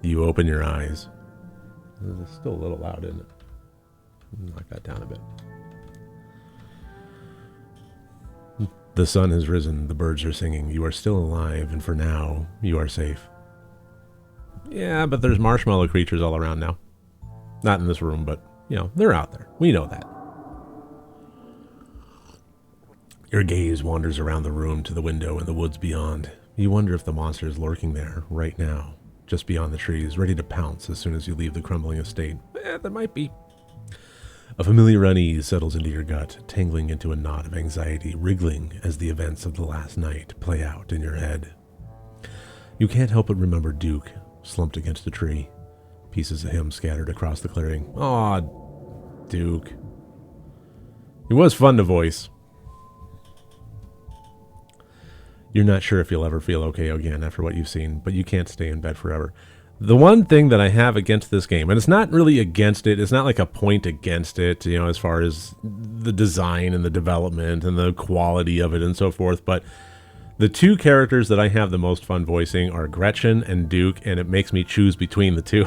You open your eyes. It's still a little loud, isn't it? Knock that down a bit. The sun has risen, the birds are singing, you are still alive, and for now, you are safe. Yeah, but there's marshmallow creatures all around now. Not in this room, but, you know, they're out there. We know that. Your gaze wanders around the room to the window and the woods beyond. You wonder if the monster is lurking there, right now, just beyond the trees, ready to pounce as soon as you leave the crumbling estate. There might be. A familiar unease settles into your gut, tangling into a knot of anxiety, wriggling as the events of the last night play out in your head. You can't help but remember Duke, slumped against a tree, pieces of him scattered across the clearing. Aw, Duke. He was fun to voice. You're not sure if you'll ever feel okay again after what you've seen, but you can't stay in bed forever. The one thing that I have against this game, and it's not really against it, it's not like a point against it, you know, as far as the design and the development and the quality of it and so forth, but the two characters that I have the most fun voicing are Gretchen and Duke, and it makes me choose between the two.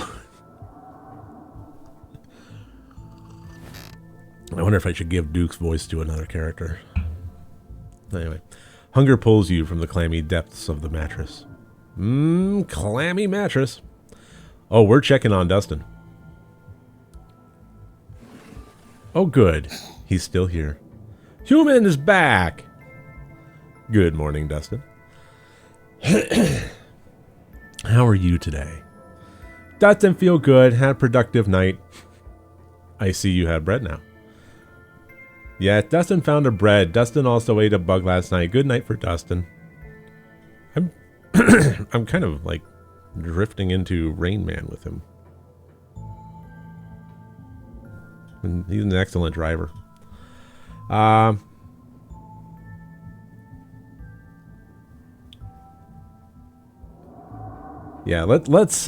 I wonder if I should give Duke's voice to another character. Anyway, hunger pulls you from the clammy depths of the mattress. Clammy mattress. Oh, we're checking on Dustin. Oh, good. He's still here. Human is back. Good morning, Dustin. How are you today? Dustin, feel good. Had a productive night. I see you have bread now. Yeah, Dustin found a bread. Dustin also ate a bug last night. Good night for Dustin. I'm kind of like drifting into Rain Man with him. And he's an excellent driver. Yeah, let's let's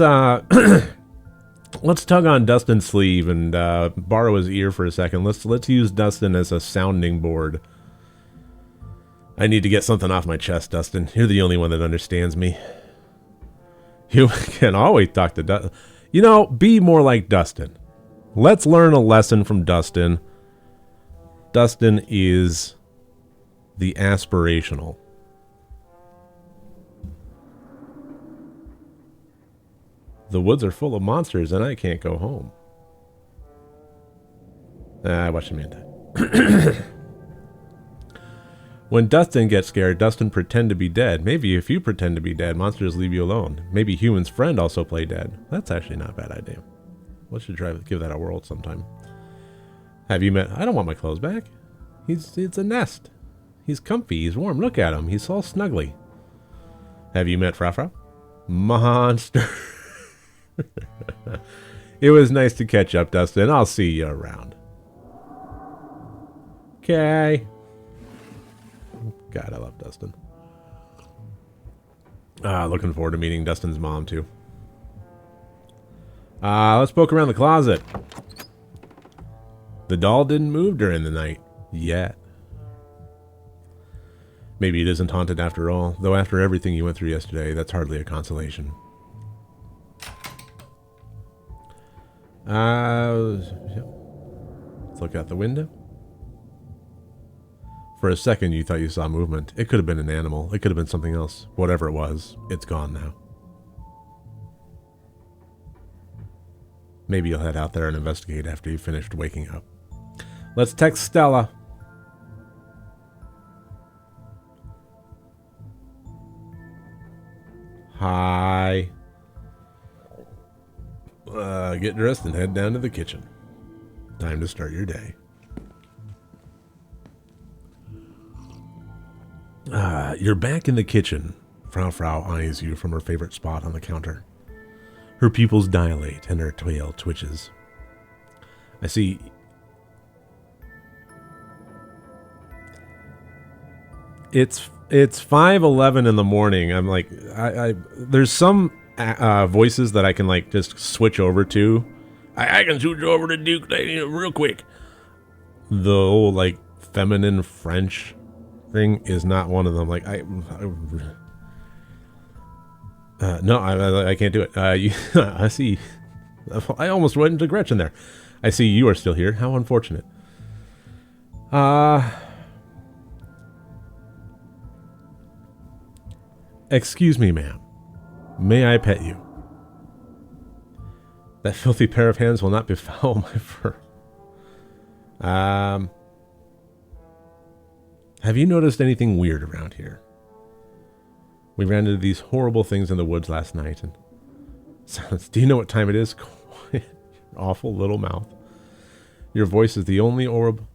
tug on Dustin's sleeve and borrow his ear for a second. Let's use Dustin as a sounding board. I need to get something off my chest, Dustin. You're the only one that understands me. You can always talk to Dustin. You know, be more like Dustin. Let's learn a lesson from Dustin. Dustin is the aspirational. The woods are full of monsters and I can't go home. I watched a man die. When Dustin gets scared, Dustin pretend to be dead. Maybe if you pretend to be dead, monsters leave you alone. Maybe Human's friend also play dead. That's actually not a bad idea. We should give that a whirl sometime. Have you met... I don't want my clothes back. It's a nest. He's comfy. He's warm. Look at him. He's all snuggly. Have you met Frafra? Monster. It was nice to catch up, Dustin. I'll see you around. Okay. God, I love Dustin. Looking forward to meeting Dustin's mom, too. Let's poke around the closet. The doll didn't move during the night. Yet. Maybe it isn't haunted after all, though after everything you went through yesterday, that's hardly a consolation. Let's look out the window. For a second, you thought you saw movement. It could have been an animal. It could have been something else. Whatever it was, it's gone now. Maybe you'll head out there and investigate after you've finished waking up. Let's text Stella. Hi. Get dressed and head down to the kitchen. Time to start your day. You're back in the kitchen. Frau eyes you from her favorite spot on the counter. Her pupils dilate and her tail twitches. I see. It's 5:11 in the morning. I'm like, there's some voices that I can like just switch over to. I can switch over to Duke real quick. The old like feminine French thing is not one of them. Like No, I can't do it. I see. I almost went into Gretchen there. I see you are still here. How unfortunate. Excuse me, ma'am. May I pet you? That filthy pair of hands will not befoul my fur. Have you noticed anything weird around here? We ran into these horrible things in the woods last night, and silence. Do you know what time it is? Quiet, awful little mouth. Your voice is the only orb.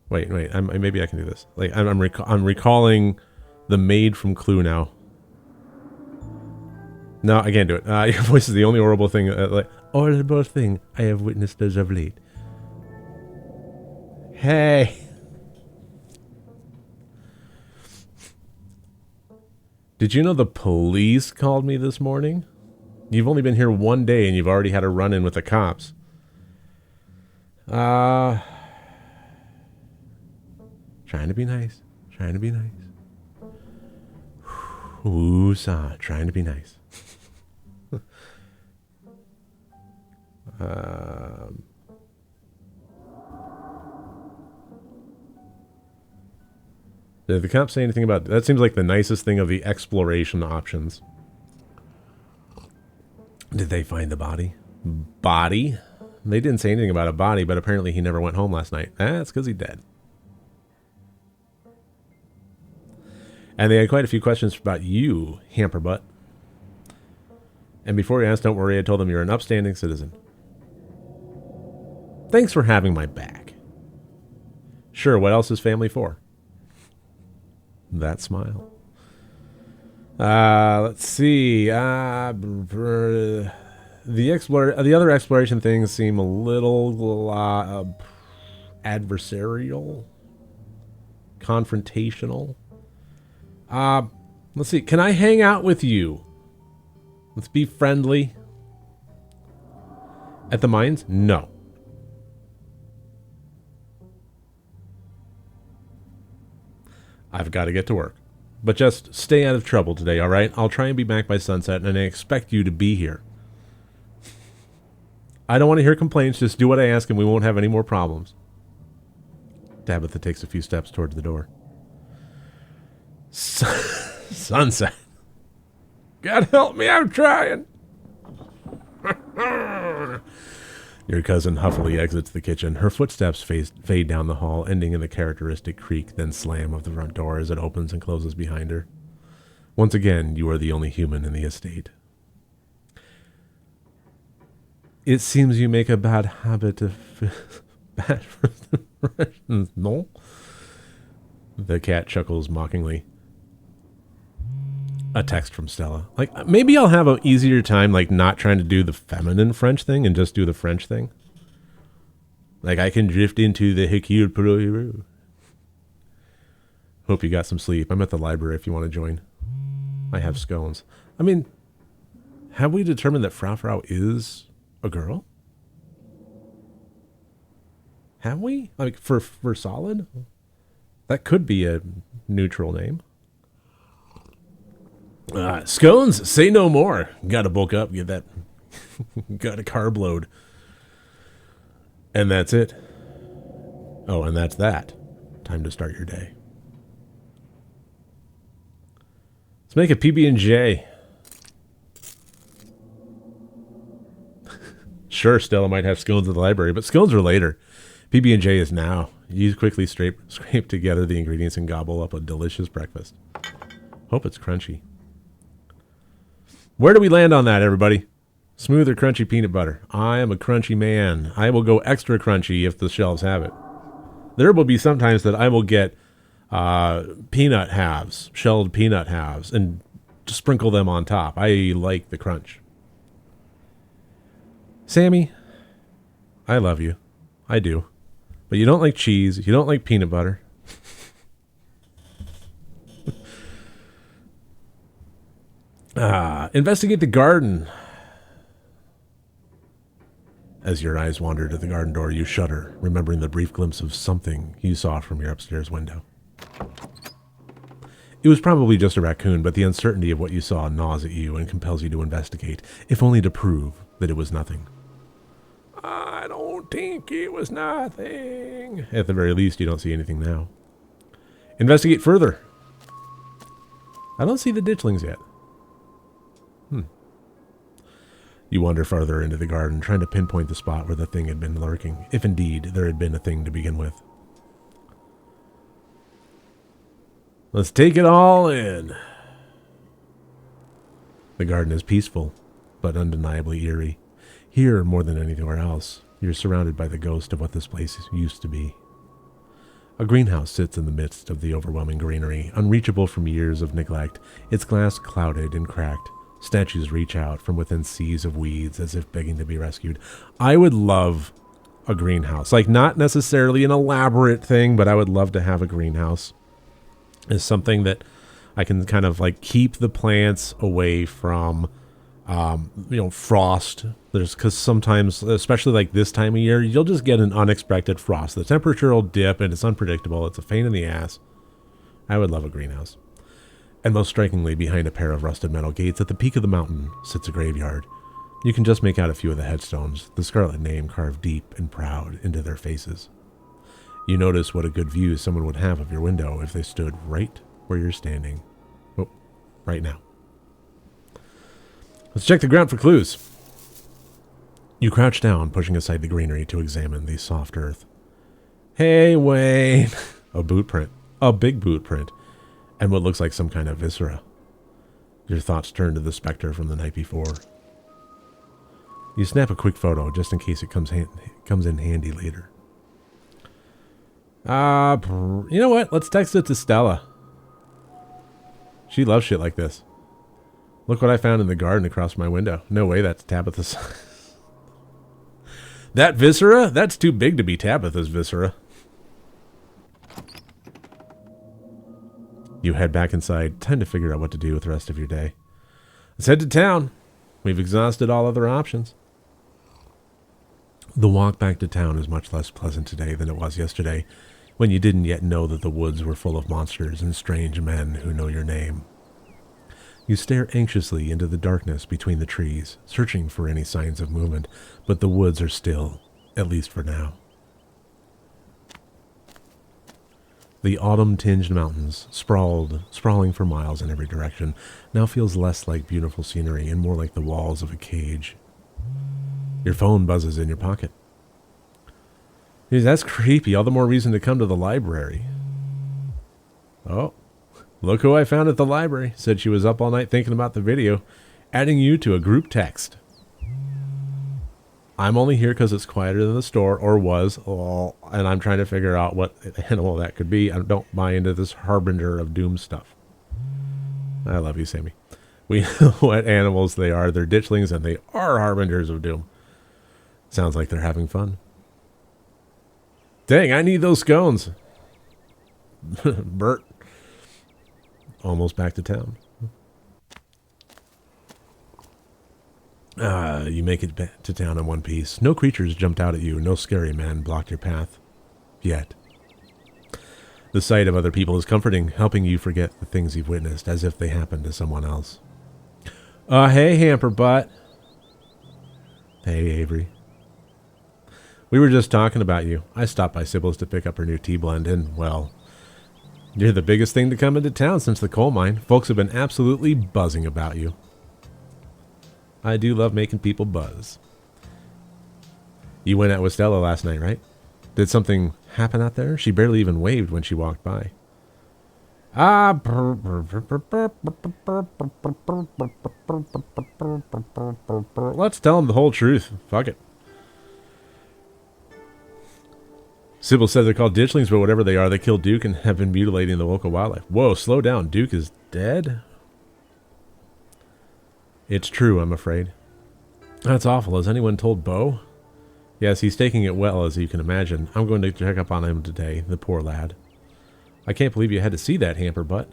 Wait. Maybe I can do this. Like I'm recalling the maid from Clue now. No, I can't do it. Your voice is the only horrible thing, horrible thing I have witnessed as of late. Hey. Did you know the police called me this morning? You've only been here one day and you've already had a run-in with the cops. Trying to be nice. Trying to be nice. Woosah. Trying to be nice. Did the cops say anything about... That seems like the nicest thing of the exploration options. Did they find the body? Body? They didn't say anything about a body, but apparently he never went home last night. That's because he's dead. And they had quite a few questions about you, Hamperbutt. And before you asked, don't worry, I told them you're an upstanding citizen. Thanks for having my back. Sure, what else is family for? That smile. Let's see. The other exploration things seem a little adversarial, confrontational. Let's see. Can I hang out with you? Let's be friendly. At the mines? No. I've got to get to work. But just stay out of trouble today, all right? I'll try and be back by sunset, and I expect you to be here. I don't want to hear complaints. Just do what I ask, and we won't have any more problems. Tabitha takes a few steps towards the door. Sunset. God help me, I'm trying. Your cousin huffily exits the kitchen. Her footsteps fade down the hall, ending in the characteristic creak, then slam of the front door as it opens and closes behind her. Once again, you are the only human in the estate. It seems you make a bad habit of bad first impressions, no? The cat chuckles mockingly. A text from Stella. Like, maybe I'll have an easier time, like, not trying to do the feminine French thing and just do the French thing. Like, I can drift into the Hikir Pro. Hope you got some sleep. I'm at the library if you want to join. I have scones. I mean, have we determined that Frau is a girl? Have we? Like, for solid? That could be a neutral name. Scones, say no more. Gotta bulk up, get that. Got a carb load. And that's it. Oh, and that's that. Time to start your day. Let's make a PB&J. Sure, Stella might have scones at the library, but scones are later. PB&J is now. You quickly scrape together the ingredients and gobble up a delicious breakfast. Hope it's crunchy. Where do we land on that, everybody? Smooth or crunchy peanut butter? I am a crunchy man. I will go extra crunchy if the shelves have it. There will be sometimes that I will get peanut halves, shelled peanut halves, and sprinkle them on top. I like the crunch. Sammy, I love you. I do. But you don't like cheese. You don't like peanut butter. Investigate the garden. As your eyes wander to the garden door, you shudder, remembering the brief glimpse of something you saw from your upstairs window. It was probably just a raccoon, but the uncertainty of what you saw gnaws at you and compels you to investigate, if only to prove that it was nothing. I don't think it was nothing. At the very least, you don't see anything now. Investigate further. I don't see the ditchlings yet. You wander farther into the garden, trying to pinpoint the spot where the thing had been lurking, if indeed there had been a thing to begin with. Let's take it all in. The garden is peaceful, but undeniably eerie. Here, more than anywhere else, you're surrounded by the ghost of what this place used to be. A greenhouse sits in the midst of the overwhelming greenery, unreachable from years of neglect, its glass clouded and cracked. Statues reach out from within seas of weeds as if begging to be rescued. I would love a greenhouse. Like, not necessarily an elaborate thing, but I would love to have a greenhouse. It's something that I can kind of like keep the plants away from, frost. Because sometimes, especially like this time of year, you'll just get an unexpected frost. The temperature will dip and it's unpredictable. It's a pain in the ass. I would love a greenhouse. And most strikingly, behind a pair of rusted metal gates at the peak of the mountain sits a graveyard. You can just make out a few of the headstones, the Scarlet name carved deep and proud into their faces. You notice what a good view someone would have of your window if they stood right where you're standing. Oh, right now. Let's check the ground for clues. You crouch down, pushing aside the greenery to examine the soft earth. Hey, Wayne. A boot print. A big boot print. And what looks like some kind of viscera. Your thoughts turn to the specter from the night before. You snap a quick photo just in case it comes in handy later. You know what? Let's text it to Stella. She loves shit like this. Look what I found in the garden across my window. No way that's Tabitha's. That viscera? That's too big to be Tabitha's viscera. You head back inside. Time to figure out what to do with the rest of your day. Let's head to town. We've exhausted all other options. The walk back to town is much less pleasant today than it was yesterday, when you didn't yet know that the woods were full of monsters and strange men who know your name. You stare anxiously into the darkness between the trees, searching for any signs of movement, but the woods are still, at least for now. The autumn-tinged mountains, sprawling for miles in every direction, now feels less like beautiful scenery and more like the walls of a cage. Your phone buzzes in your pocket. Dude, that's creepy. All the more reason to come to the library. Oh, look who I found at the library. Said she was up all night thinking about the video. Adding you to a group text. I'm only here because it's quieter than the store, or was, and I'm trying to figure out what animal that could be. I don't buy into this harbinger of doom stuff. I love you, Sammy. We know what animals they are. They're ditchlings, and they are harbingers of doom. Sounds like they're having fun. Dang, I need those scones. Bert. Almost back to town. You make it back to town in one piece. No creatures jumped out at you. No scary men blocked your path. Yet. The sight of other people is comforting, helping you forget the things you've witnessed as if they happened to someone else. Hey, Hamper Butt. Hey, Avery. We were just talking about you. I stopped by Sybil's to pick up her new tea blend, and, well, you're the biggest thing to come into town since the coal mine. Folks have been absolutely buzzing about you. I do love making people buzz. You went out with Stella last night, right? Did something happen out there? She barely even waved when she walked by. Let's tell him the whole truth. Fuck it. Sybil said they're called ditchlings, but whatever they are, they killed Duke and have been mutilating the local wildlife. Whoa, slow down. Duke is dead? It's true, I'm afraid. That's awful. Has anyone told Beau? Yes, he's taking it well, as you can imagine. I'm going to check up on him today, the poor lad. I can't believe you had to see that, Hamper Butt.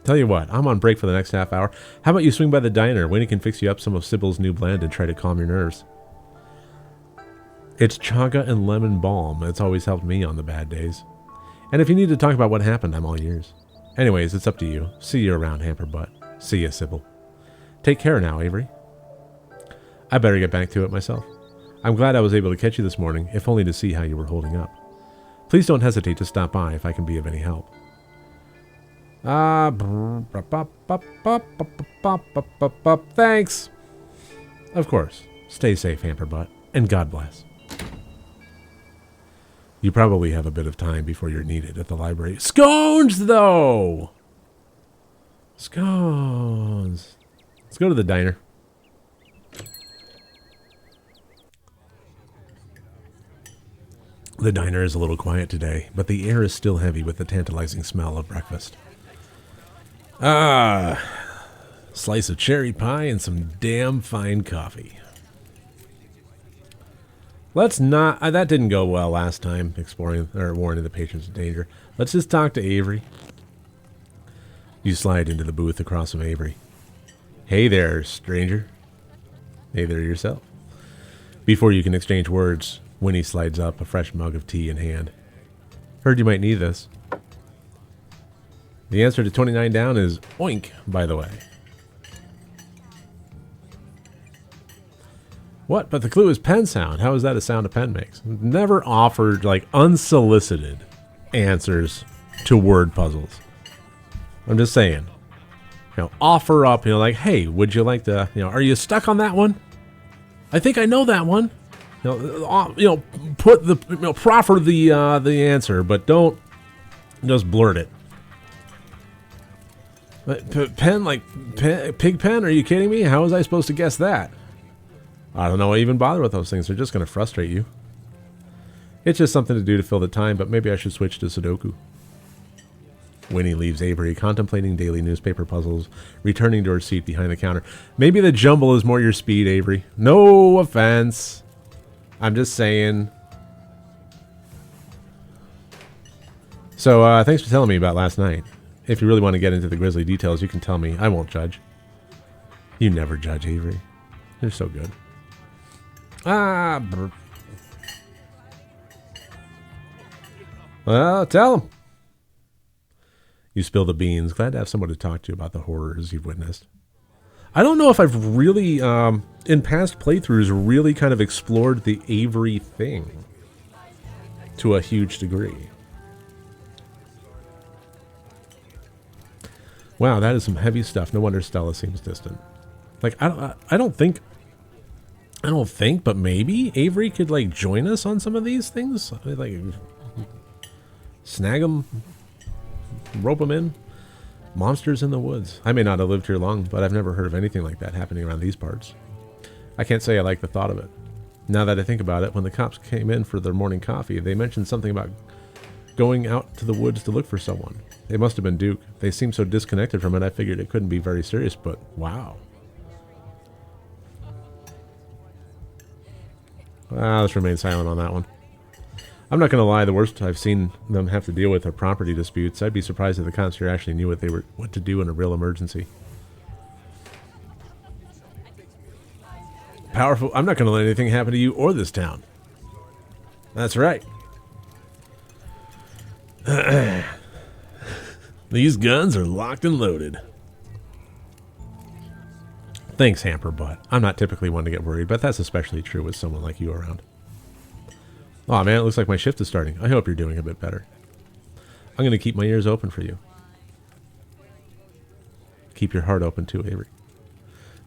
Tell you what, I'm on break for the next half hour. How about you swing by the diner? Winnie can fix you up some of Sybil's new blend and try to calm your nerves. It's chaga and lemon balm. It's always helped me on the bad days. And if you need to talk about what happened, I'm all ears. Anyways, it's up to you. See you around, Hamper Butt. See ya, Sybil. Take care now, Avery. I better get back to it myself. I'm glad I was able to catch you this morning, if only to see how you were holding up. Please don't hesitate to stop by if I can be of any help. Thanks. Of course. Stay safe, Hamper Butt, and God bless. You probably have a bit of time before you're needed at the library. Scones, though! Scones. Let's go to the diner. The diner is a little quiet today, but the air is still heavy with the tantalizing smell of breakfast. Slice of cherry pie and some damn fine coffee. Let's not... that didn't go well last time, exploring or warning the patrons of danger. Let's just talk to Avery. You slide into the booth across from Avery. Hey there, stranger. Hey there yourself. Before you can exchange words, Winnie slides up, a fresh mug of tea in hand. Heard you might need this. The answer to 29 down is oink, by the way. What? But the clue is pen sound. How is that a sound a pen makes? Never offered, like, unsolicited answers to word puzzles. I'm just saying. Offer up, like, hey, would you like to, are you stuck on that one? I think I know that one. Put the, proffer the answer, but don't just blurt it. Pen, like, pig pen? Are you kidding me? How was I supposed to guess that? I don't know why I even bother with those things. They're just going to frustrate you. It's just something to do to fill the time, but maybe I should switch to Sudoku. Winnie leaves Avery contemplating daily newspaper puzzles, returning to her seat behind the counter. Maybe the jumble is more your speed, Avery. No offense. I'm just saying. So, thanks for telling me about last night. If you really want to get into the grisly details, you can tell me. I won't judge. You never judge, Avery. You're so good. Well, tell him. You spill the beans. Glad to have someone to talk to about the horrors you've witnessed. I don't know if I've really, in past playthroughs, really kind of explored the Avery thing to a huge degree. Wow, that is some heavy stuff. No wonder Stella seems distant. Like, I don't think, but maybe Avery could, like, join us on some of these things. Like, snag them, rope them in. Monsters in the woods. I may not have lived here long, but I've never heard of anything like that happening around these parts. I can't say I like the thought of it. Now that I think about it, when the cops came in for their morning coffee, they mentioned something about going out to the woods to look for someone. It must have been Duke. They seemed so disconnected from it, I figured it couldn't be very serious, but wow. Let's remain silent on that one. I'm not going to lie, the worst I've seen them have to deal with are property disputes. I'd be surprised if the cops here actually knew what to do in a real emergency. Powerful. I'm not going to let anything happen to you or this town. That's right. These guns are locked and loaded. Thanks, Hamper Butt. I'm not typically one to get worried, but that's especially true with someone like you around. Aw, man, it looks like my shift is starting. I hope you're doing a bit better. I'm going to keep my ears open for you. Keep your heart open too, Avery.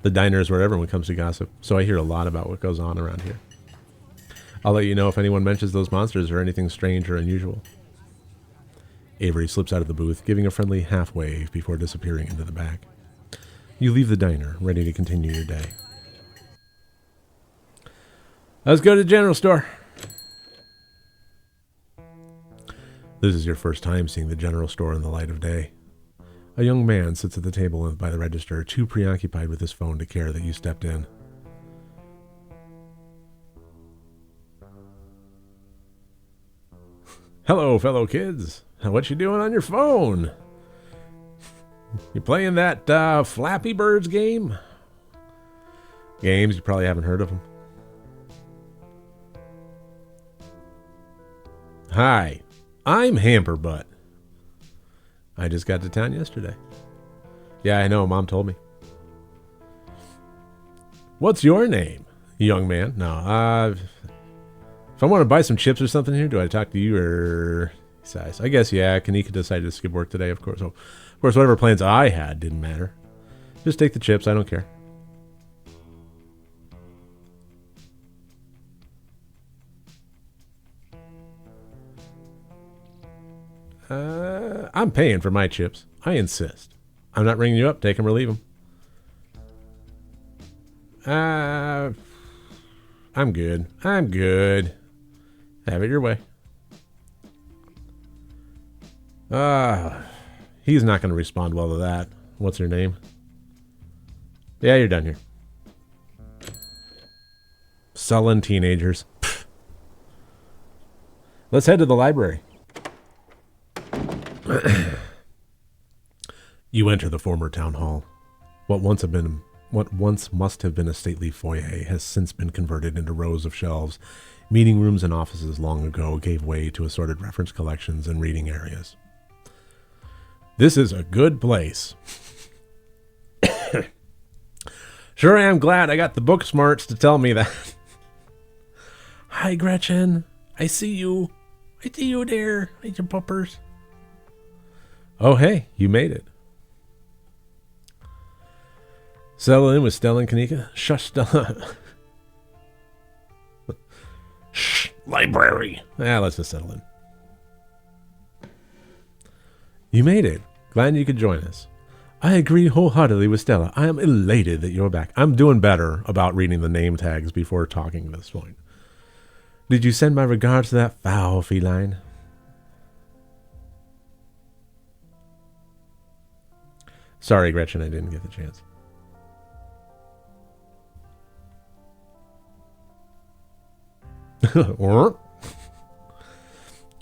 The diner is where everyone comes to gossip, so I hear a lot about what goes on around here. I'll let you know if anyone mentions those monsters or anything strange or unusual. Avery slips out of the booth, giving a friendly half wave before disappearing into the back. You leave the diner, ready to continue your day. Let's go to the general store. This is your first time seeing the general store in the light of day. A young man sits at the table by the register, too preoccupied with his phone to care that you stepped in. Hello, fellow kids. What you doing on your phone? You playing that Flappy Birds game? Games, you probably haven't heard of them. Hi, I'm Hamper Butt. I just got to town yesterday. Yeah, I know. Mom told me. What's your name, young man? No, if I want to buy some chips or something here, do I talk to you or... Size? I guess, yeah, Kanika decided to skip work today, of course. So, of course, whatever plans I had didn't matter. Just take the chips. I don't care. I'm paying for my chips. I insist. I'm not ringing you up. Take them or leave them. I'm good. I'm good. Have it your way. He's not going to respond well to that. What's her name? Yeah, you're done here. Sullen teenagers. Pfft. Let's head to the library. You enter the former town hall. What once must have been a stately foyer has since been converted into rows of shelves. Meeting rooms and offices long ago gave way to assorted reference collections and reading areas. This is a good place. Sure am glad I got the book smarts to tell me that. Hi, Gretchen. I see you. I see you there, little puppers. Oh, hey, you made it. Settle in with Stella and Kanika. Shush, Stella. Shh, library. Let's just settle in. You made it. Glad you could join us. I agree wholeheartedly with Stella. I am elated that you're back. I'm doing better about reading the name tags before talking at this point. Did you send my regards to that foul feline? Sorry, Gretchen, I didn't get the chance.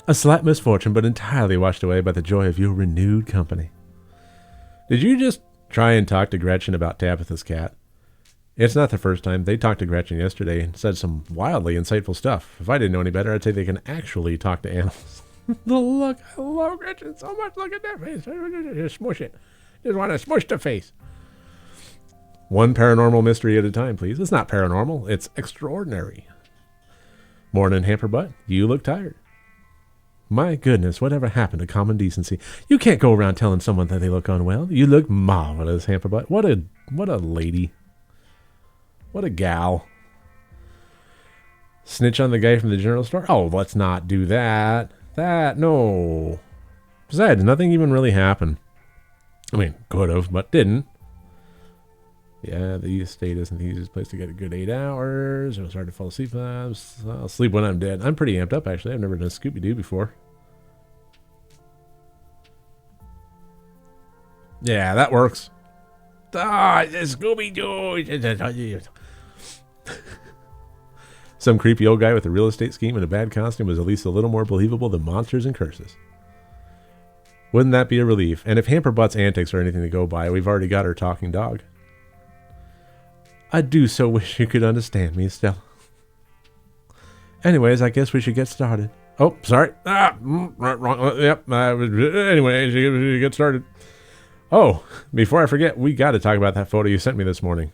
A slight misfortune, but entirely washed away by the joy of your renewed company. Did you just try and talk to Gretchen about Tabitha's cat? It's not the first time. They talked to Gretchen yesterday and said some wildly insightful stuff. If I didn't know any better, I'd say they can actually talk to animals. Look, I love Gretchen so much. Look at that face. Just smush it. Just want to smush the face. One paranormal mystery at a time, please. It's not paranormal. It's extraordinary. Morning, Hamper Butt. You look tired. My goodness, whatever happened to common decency? You can't go around telling someone that they look unwell. You look marvelous, Hamper Butt. What a lady. What a gal. Snitch on the guy from the general store? Oh, let's not do that. No. Besides, nothing even really happened. I mean, could have, but didn't. Yeah, the estate isn't the easiest place to get a good 8 hours. It was hard to fall asleep. I'll sleep when I'm dead. I'm pretty amped up, actually. I've never done Scooby-Doo before. Yeah, that works. Scooby-Doo. Some creepy old guy with a real estate scheme and a bad costume was at least a little more believable than monsters and curses. Wouldn't that be a relief? And if Hamper Butt's antics are anything to go by, we've already got our talking dog. I do so wish you could understand me, Stella. Anyways, I guess we should get started. Oh, sorry. Wrong. Yep. Anyways, you get started. Oh, before I forget, we got to talk about that photo you sent me this morning.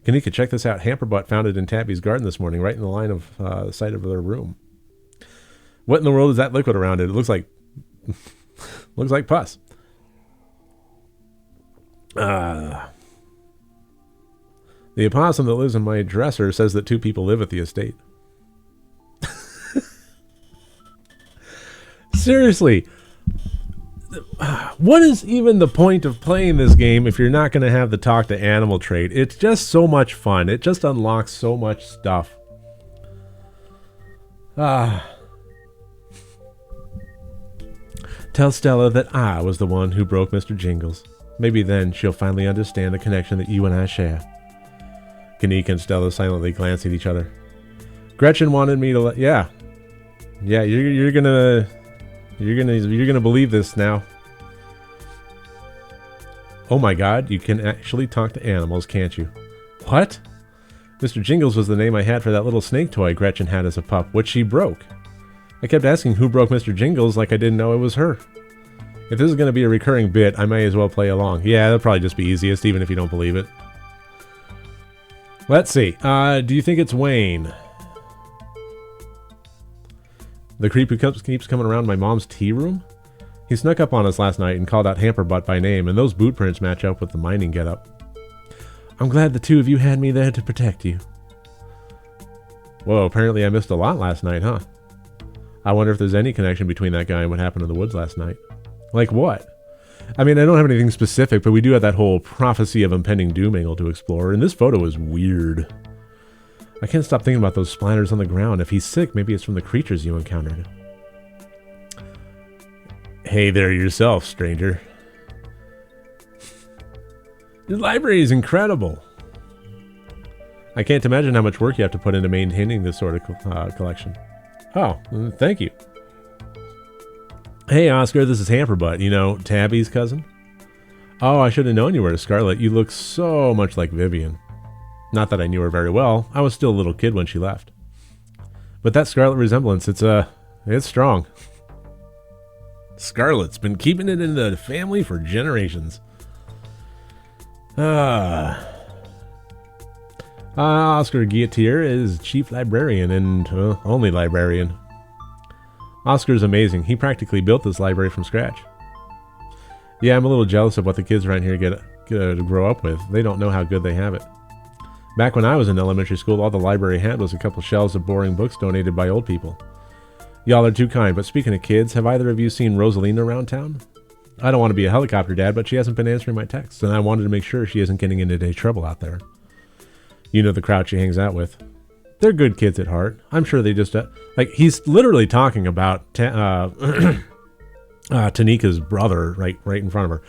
Kanika, check this out. Hamperbutt found it in Tabby's garden this morning, right in the line of the side of their room. What in the world is that liquid around it? It looks like pus. The opossum that lives in my dresser says that 2 people live at the estate. Seriously, what is even the point of playing this game if you're not going to have the talk to animal trait? It's just so much fun. It just unlocks so much stuff. Tell Stella that I was the one who broke Mr. Jingles. Maybe then she'll finally understand the connection that you and I share. Kanika and Stella silently glance at each other. Gretchen wanted me to yeah, you're gonna believe this now. Oh my God, you can actually talk to animals, can't you? What? Mr. Jingles was the name I had for that little snake toy Gretchen had as a pup, which she broke. I kept asking who broke Mr. Jingles like I didn't know it was her. If this is going to be a recurring bit, I may as well play along. Yeah, that'll probably just be easiest, even if you don't believe it. Let's see. Do you think it's Wayne? The creep who keeps coming around my mom's tea room? He snuck up on us last night and called out Hamperbutt by name, and those boot prints match up with the mining getup. I'm glad the two of you had me there to protect you. Whoa, apparently I missed a lot last night, huh? I wonder if there's any connection between that guy and what happened in the woods last night. Like what? I mean, I don't have anything specific, but we do have that whole prophecy of impending doom angle to explore, and this photo is weird. I can't stop thinking about those splatters on the ground. If he's sick, maybe it's from the creatures you encountered. Hey there yourself, stranger. Your library is incredible. I can't imagine how much work you have to put into maintaining this sort of collection. Oh, thank you. Hey, Oscar, this is Hamperbutt. You know, Tabby's cousin? Oh, I should have known you were a Scarlet. You look so much like Vivian. Not that I knew her very well. I was still a little kid when she left. But that Scarlet resemblance, it's strong. Scarlet's been keeping it in the family for generations. Oscar Guillotier is chief librarian and only librarian. Oscar's amazing. He practically built this library from scratch. Yeah, I'm a little jealous of what the kids around here get to grow up with. They don't know how good they have it. Back when I was in elementary school, all the library had was a couple shelves of boring books donated by old people. Y'all are too kind, but speaking of kids, have either of you seen Rosalina around town? I don't want to be a helicopter dad, but she hasn't been answering my texts, and I wanted to make sure she isn't getting into any trouble out there. You know the crowd she hangs out with. They're good kids at heart. I'm sure they just... he's literally talking about Tanika's brother right in front of her.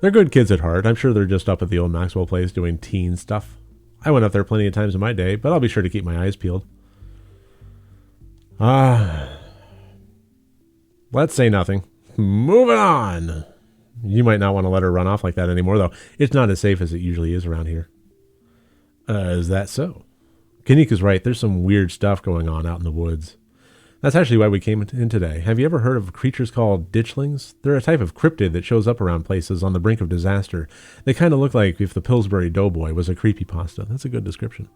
They're good kids at heart. I'm sure they're just up at the old Maxwell place doing teen stuff. I went up there plenty of times in my day, but I'll be sure to keep my eyes peeled. Let's say nothing. Moving on. You might not want to let her run off like that anymore, though. It's not as safe as it usually is around here. Is that so? Kanika's right. There's some weird stuff going on out in the woods. That's actually why we came in today. Have you ever heard of creatures called ditchlings? They're a type of cryptid that shows up around places on the brink of disaster. They kind of look like if the Pillsbury Doughboy was a creepypasta. That's a good description.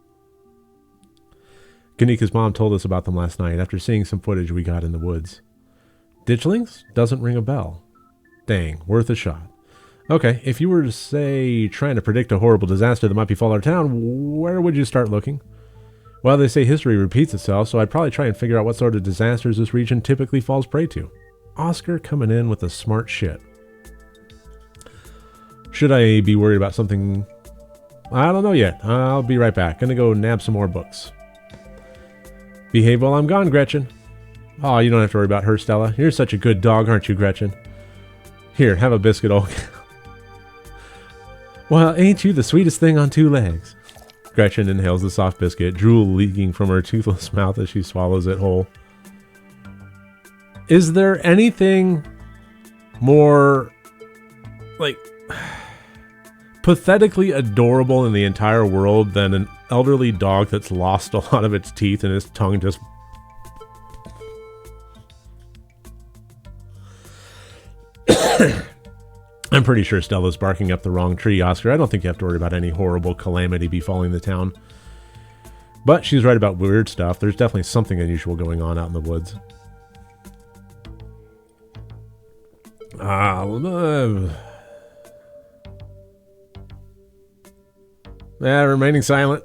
Kanika's mom told us about them last night after seeing some footage we got in the woods. Ditchlings? Doesn't ring a bell. Dang, worth a shot. Okay, if you were to say trying to predict a horrible disaster that might befall our town, where would you start looking? Well, they say history repeats itself, so I'd probably try and figure out what sort of disasters this region typically falls prey to. Oscar coming in with the smart shit. Should I be worried about something? I don't know yet. I'll be right back. Gonna go nab some more books. Behave while I'm gone, Gretchen. Oh, you don't have to worry about her, Stella. You're such a good dog, aren't you, Gretchen? Here, have a biscuit, old. Well, ain't you the sweetest thing on two legs? Gretchen inhales the soft biscuit, drool leaking from her toothless mouth as she swallows it whole. Is there anything more, pathetically adorable in the entire world than an elderly dog that's lost a lot of its teeth and its tongue just... I'm pretty sure Stella's barking up the wrong tree, Oscar. I don't think you have to worry about any horrible calamity befalling the town. But she's right about weird stuff. There's definitely something unusual going on out in the woods. Remaining silent.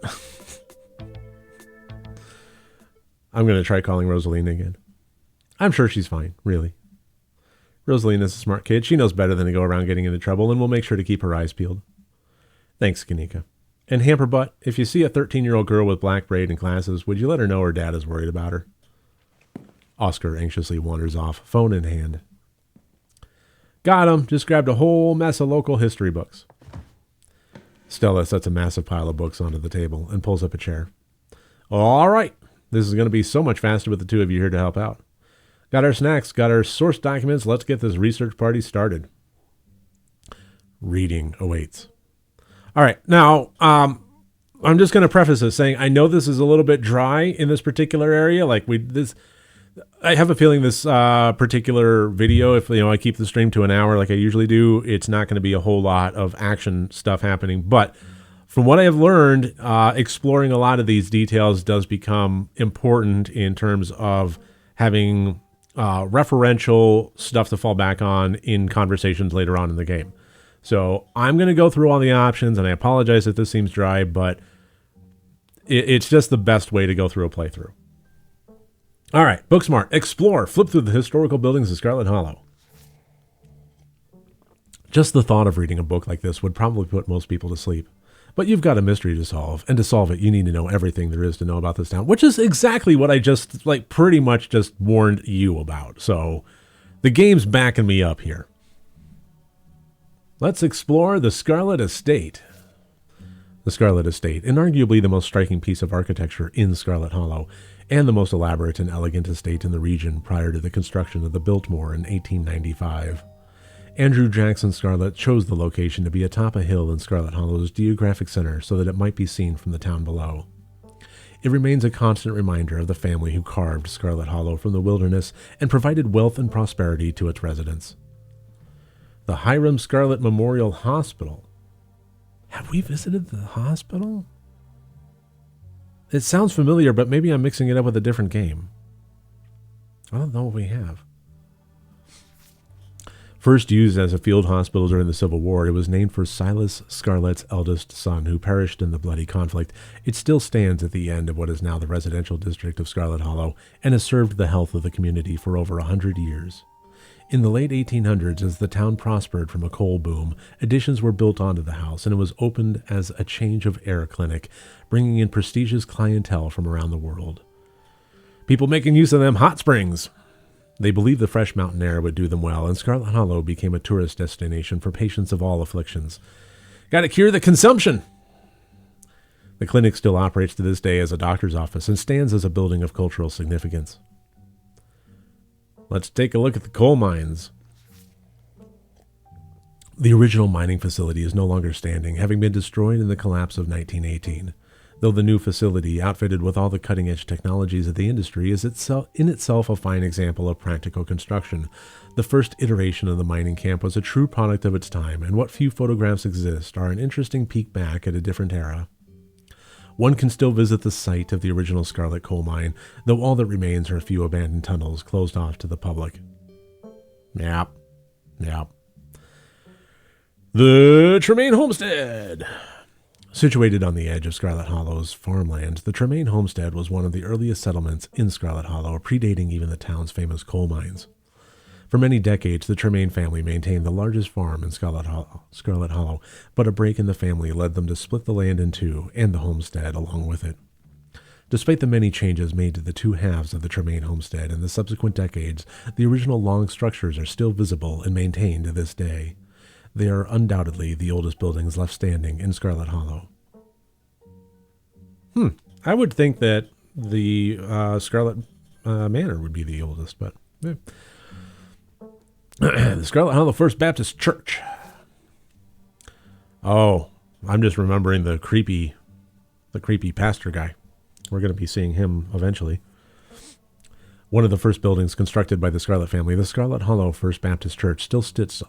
I'm going to try calling Rosalina again. I'm sure she's fine, really. Rosalina's a smart kid. She knows better than to go around getting into trouble, and we'll make sure to keep her eyes peeled. Thanks, Kanika. And Hamperbutt, if you see a 13-year-old girl with black braid and glasses, would you let her know her dad is worried about her? Oscar anxiously wanders off, phone in hand. Got him. Just grabbed a whole mess of local history books. Stella sets a massive pile of books onto the table and pulls up a chair. All right. This is going to be so much faster with the two of you here to help out. Got our snacks, got our source documents. Let's get this research party started. Reading awaits. All right. Now, I'm just going to preface this saying I know this is a little bit dry in this particular area. I have a feeling this particular video, if I keep the stream to an hour like I usually do, it's not going to be a whole lot of action stuff happening. But from what I have learned, exploring a lot of these details does become important in terms of having referential stuff to fall back on in conversations later on in the game. So I'm going to go through all the options, and I apologize if this seems dry, but it's just the best way to go through a playthrough. All right, Booksmart. Explore. Flip through the historical buildings of Scarlet Hollow. Just the thought of reading a book like this would probably put most people to sleep. But you've got a mystery to solve, and to solve it, you need to know everything there is to know about this town, which is exactly what I just, pretty much just warned you about. So the game's backing me up here. Let's explore the Scarlet Estate. The Scarlet Estate, inarguably the most striking piece of architecture in Scarlet Hollow, and the most elaborate and elegant estate in the region prior to the construction of the Biltmore in 1895. Andrew Jackson Scarlet chose the location to be atop a hill in Scarlet Hollow's geographic center so that it might be seen from the town below. It remains a constant reminder of the family who carved Scarlet Hollow from the wilderness and provided wealth and prosperity to its residents. The Hiram Scarlet Memorial Hospital. Have we visited the hospital? It sounds familiar, but maybe I'm mixing it up with a different game. I don't know if we have. First used as a field hospital during the Civil War, it was named for Silas Scarlet's eldest son, who perished in the bloody conflict. It still stands at the end of what is now the residential district of Scarlet Hollow and has served the health of the community for over 100 years. In the late 1800s, as the town prospered from a coal boom, additions were built onto the house, and it was opened as a change of air clinic, bringing in prestigious clientele from around the world. People making use of them hot springs. They believed the fresh mountain air would do them well, and Scarlet Hollow became a tourist destination for patients of all afflictions. Got to cure the consumption! The clinic still operates to this day as a doctor's office and stands as a building of cultural significance. Let's take a look at the coal mines. The original mining facility is no longer standing, having been destroyed in the collapse of 1918. Though the new facility, outfitted with all the cutting-edge technologies of the industry, is in itself a fine example of practical construction. The first iteration of the mining camp was a true product of its time, and what few photographs exist are an interesting peek back at a different era. One can still visit the site of the original Scarlet coal mine, though all that remains are a few abandoned tunnels closed off to the public. Yep. The Tremaine Homestead. Situated on the edge of Scarlet Hollow's farmland, the Tremaine Homestead was one of the earliest settlements in Scarlet Hollow, predating even the town's famous coal mines. For many decades, the Tremaine family maintained the largest farm in Scarlet Hollow, but a break in the family led them to split the land in two, and the homestead along with it. Despite the many changes made to the two halves of the Tremaine homestead in the subsequent decades, the original long structures are still visible and maintained to this day. They are undoubtedly the oldest buildings left standing in Scarlet Hollow. I would think that the Scarlet Manor would be the oldest, but... Yeah. The Scarlet Hollow First Baptist Church. Oh, I'm just remembering the creepy pastor guy. We're going to be seeing him eventually. One of the first buildings constructed by the Scarlet family, the Scarlet Hollow First Baptist Church, still sits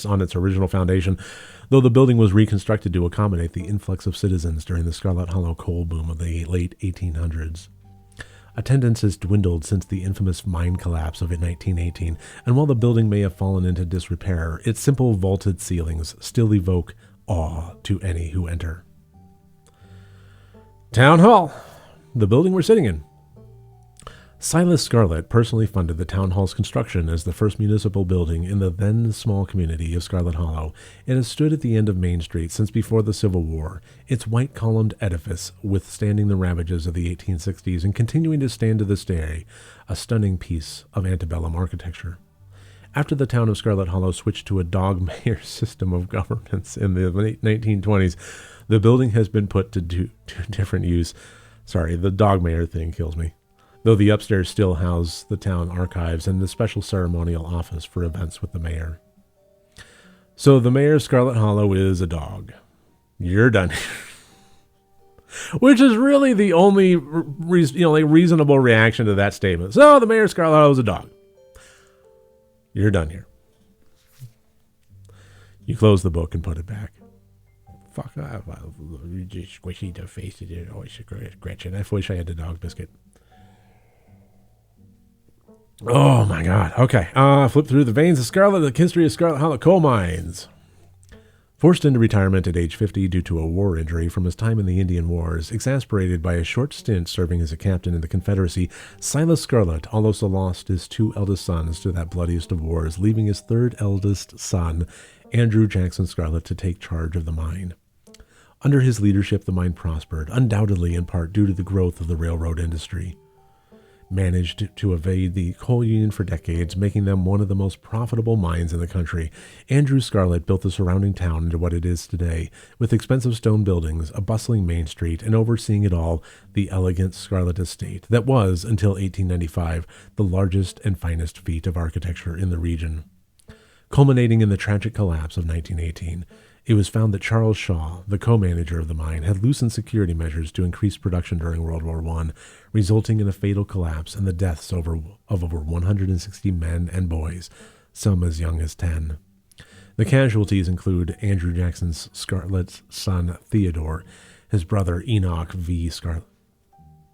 on its original foundation, though the building was reconstructed to accommodate the influx of citizens during the Scarlet Hollow coal boom of the late 1800s. Attendance has dwindled since the infamous mine collapse of 1918, and while the building may have fallen into disrepair, its simple vaulted ceilings still evoke awe to any who enter. Town Hall, the building we're sitting in. Silas Scarlet personally funded the town hall's construction as the first municipal building in the then small community of Scarlet Hollow. It has stood at the end of Main Street since before the Civil War, its white-columned edifice withstanding the ravages of the 1860s and continuing to stand to this day, a stunning piece of antebellum architecture. After the town of Scarlet Hollow switched to a dog-mayor system of governance in the late 1920s, the building has been put to different use. Sorry, the dog-mayor thing kills me. Though the upstairs still house the town archives and the special ceremonial office for events with the mayor. So the mayor of Scarlet Hollow is a dog. You're done. Which is really the only reasonable reaction to that statement. So the mayor Scarlet Hollow is a dog. You're done here. You close the book and put it back. Fuck off. You just squishy the face of it. Always scratching. I wish I had the dog biscuit. Oh my god. Okay. Flip through the veins of Scarlet, the history of Scarlet Hollow coal mines. Forced into retirement at age 50 due to a war injury from his time in the Indian Wars, exasperated by a short stint serving as a captain in the Confederacy, Silas Scarlet also lost his two eldest sons to that bloodiest of wars, leaving his third eldest son, Andrew Jackson Scarlet, to take charge of the mine. Under his leadership, the mine prospered, undoubtedly in part due to the growth of the railroad industry. Managed to evade the coal union for decades, making them one of the most profitable mines in the country. Andrew Scarlet built the surrounding town into what it is today, with expensive stone buildings, a bustling main street, and overseeing it all, the elegant Scarlet Estate that was, until 1895, the largest and finest feat of architecture in the region. Culminating in the tragic collapse of 1918, it was found that Charles Shaw, the co-manager of the mine, had loosened security measures to increase production during World War I, resulting in a fatal collapse and the deaths of over 160 men and boys, some as young as 10. The casualties include Andrew Jackson Scarlet's son Theodore, his brother Enoch V. Scarlet,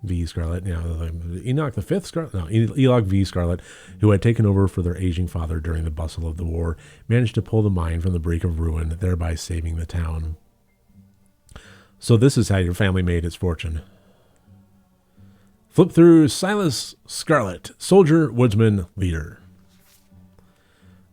Enoch the Fifth Scarlet, Enoch V. Scarlet, who had taken over for their aging father during the bustle of the war, managed to pull the mine from the brink of ruin, thereby saving the town. So this is how your family made its fortune. Flip through Silas Scarlet, soldier, woodsman, leader.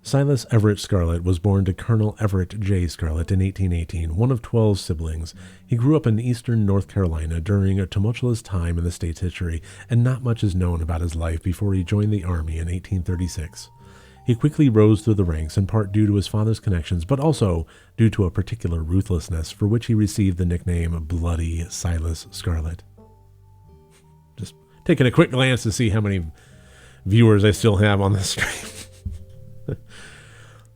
Silas Everett Scarlet was born to Colonel Everett J. Scarlet in 1818, one of 12 siblings. He grew up in eastern North Carolina during a tumultuous time in the state's history, and not much is known about his life before he joined the Army in 1836. He quickly rose through the ranks, in part due to his father's connections, but also due to a particular ruthlessness for which he received the nickname Bloody Silas Scarlet. Just taking a quick glance to see how many viewers I still have on this stream.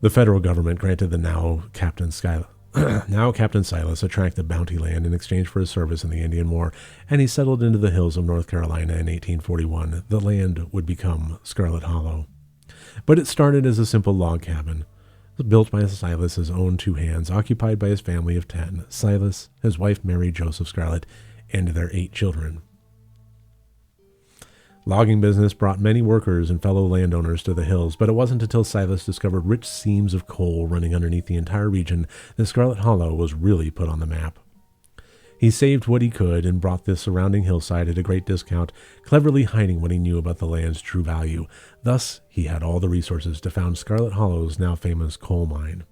The federal government granted the now Captain Silas a tract of bounty land in exchange for his service in the Indian War, and he settled into the hills of North Carolina in 1841. The land would become Scarlet Hollow. But it started as a simple log cabin. It was built by Silas's own two hands, occupied by his family of 10, Silas, his wife Mary Joseph Scarlet, and their 8 children. Logging business brought many workers and fellow landowners to the hills, but it wasn't until Silas discovered rich seams of coal running underneath the entire region that Scarlet Hollow was really put on the map. He saved what he could and brought the surrounding hillside at a great discount, cleverly hiding what he knew about the land's true value. Thus, he had all the resources to found Scarlet Hollow's now famous coal mine.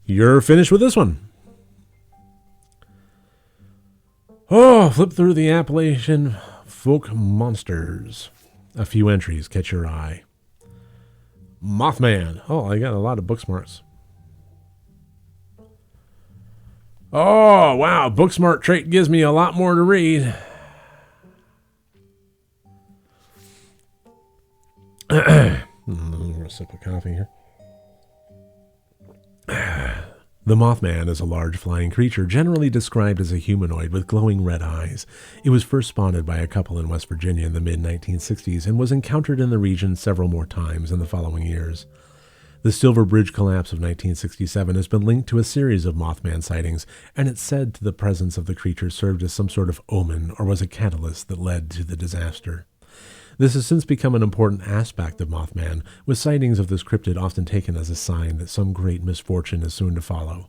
You're finished with this one. Oh, flip through the Appalachian Folk Monsters. A few entries catch your eye. Mothman. Oh, I got a lot of book smarts. Oh, wow. Book smart trait gives me a lot more to read. A sip of coffee here. The Mothman is a large flying creature generally described as a humanoid with glowing red eyes. It was first spotted by a couple in West Virginia in the mid-1960s and was encountered in the region several more times in the following years. The Silver Bridge collapse of 1967 has been linked to a series of Mothman sightings, and it's said the presence of the creature served as some sort of omen or was a catalyst that led to the disaster. This has since become an important aspect of Mothman, with sightings of this cryptid often taken as a sign that some great misfortune is soon to follow.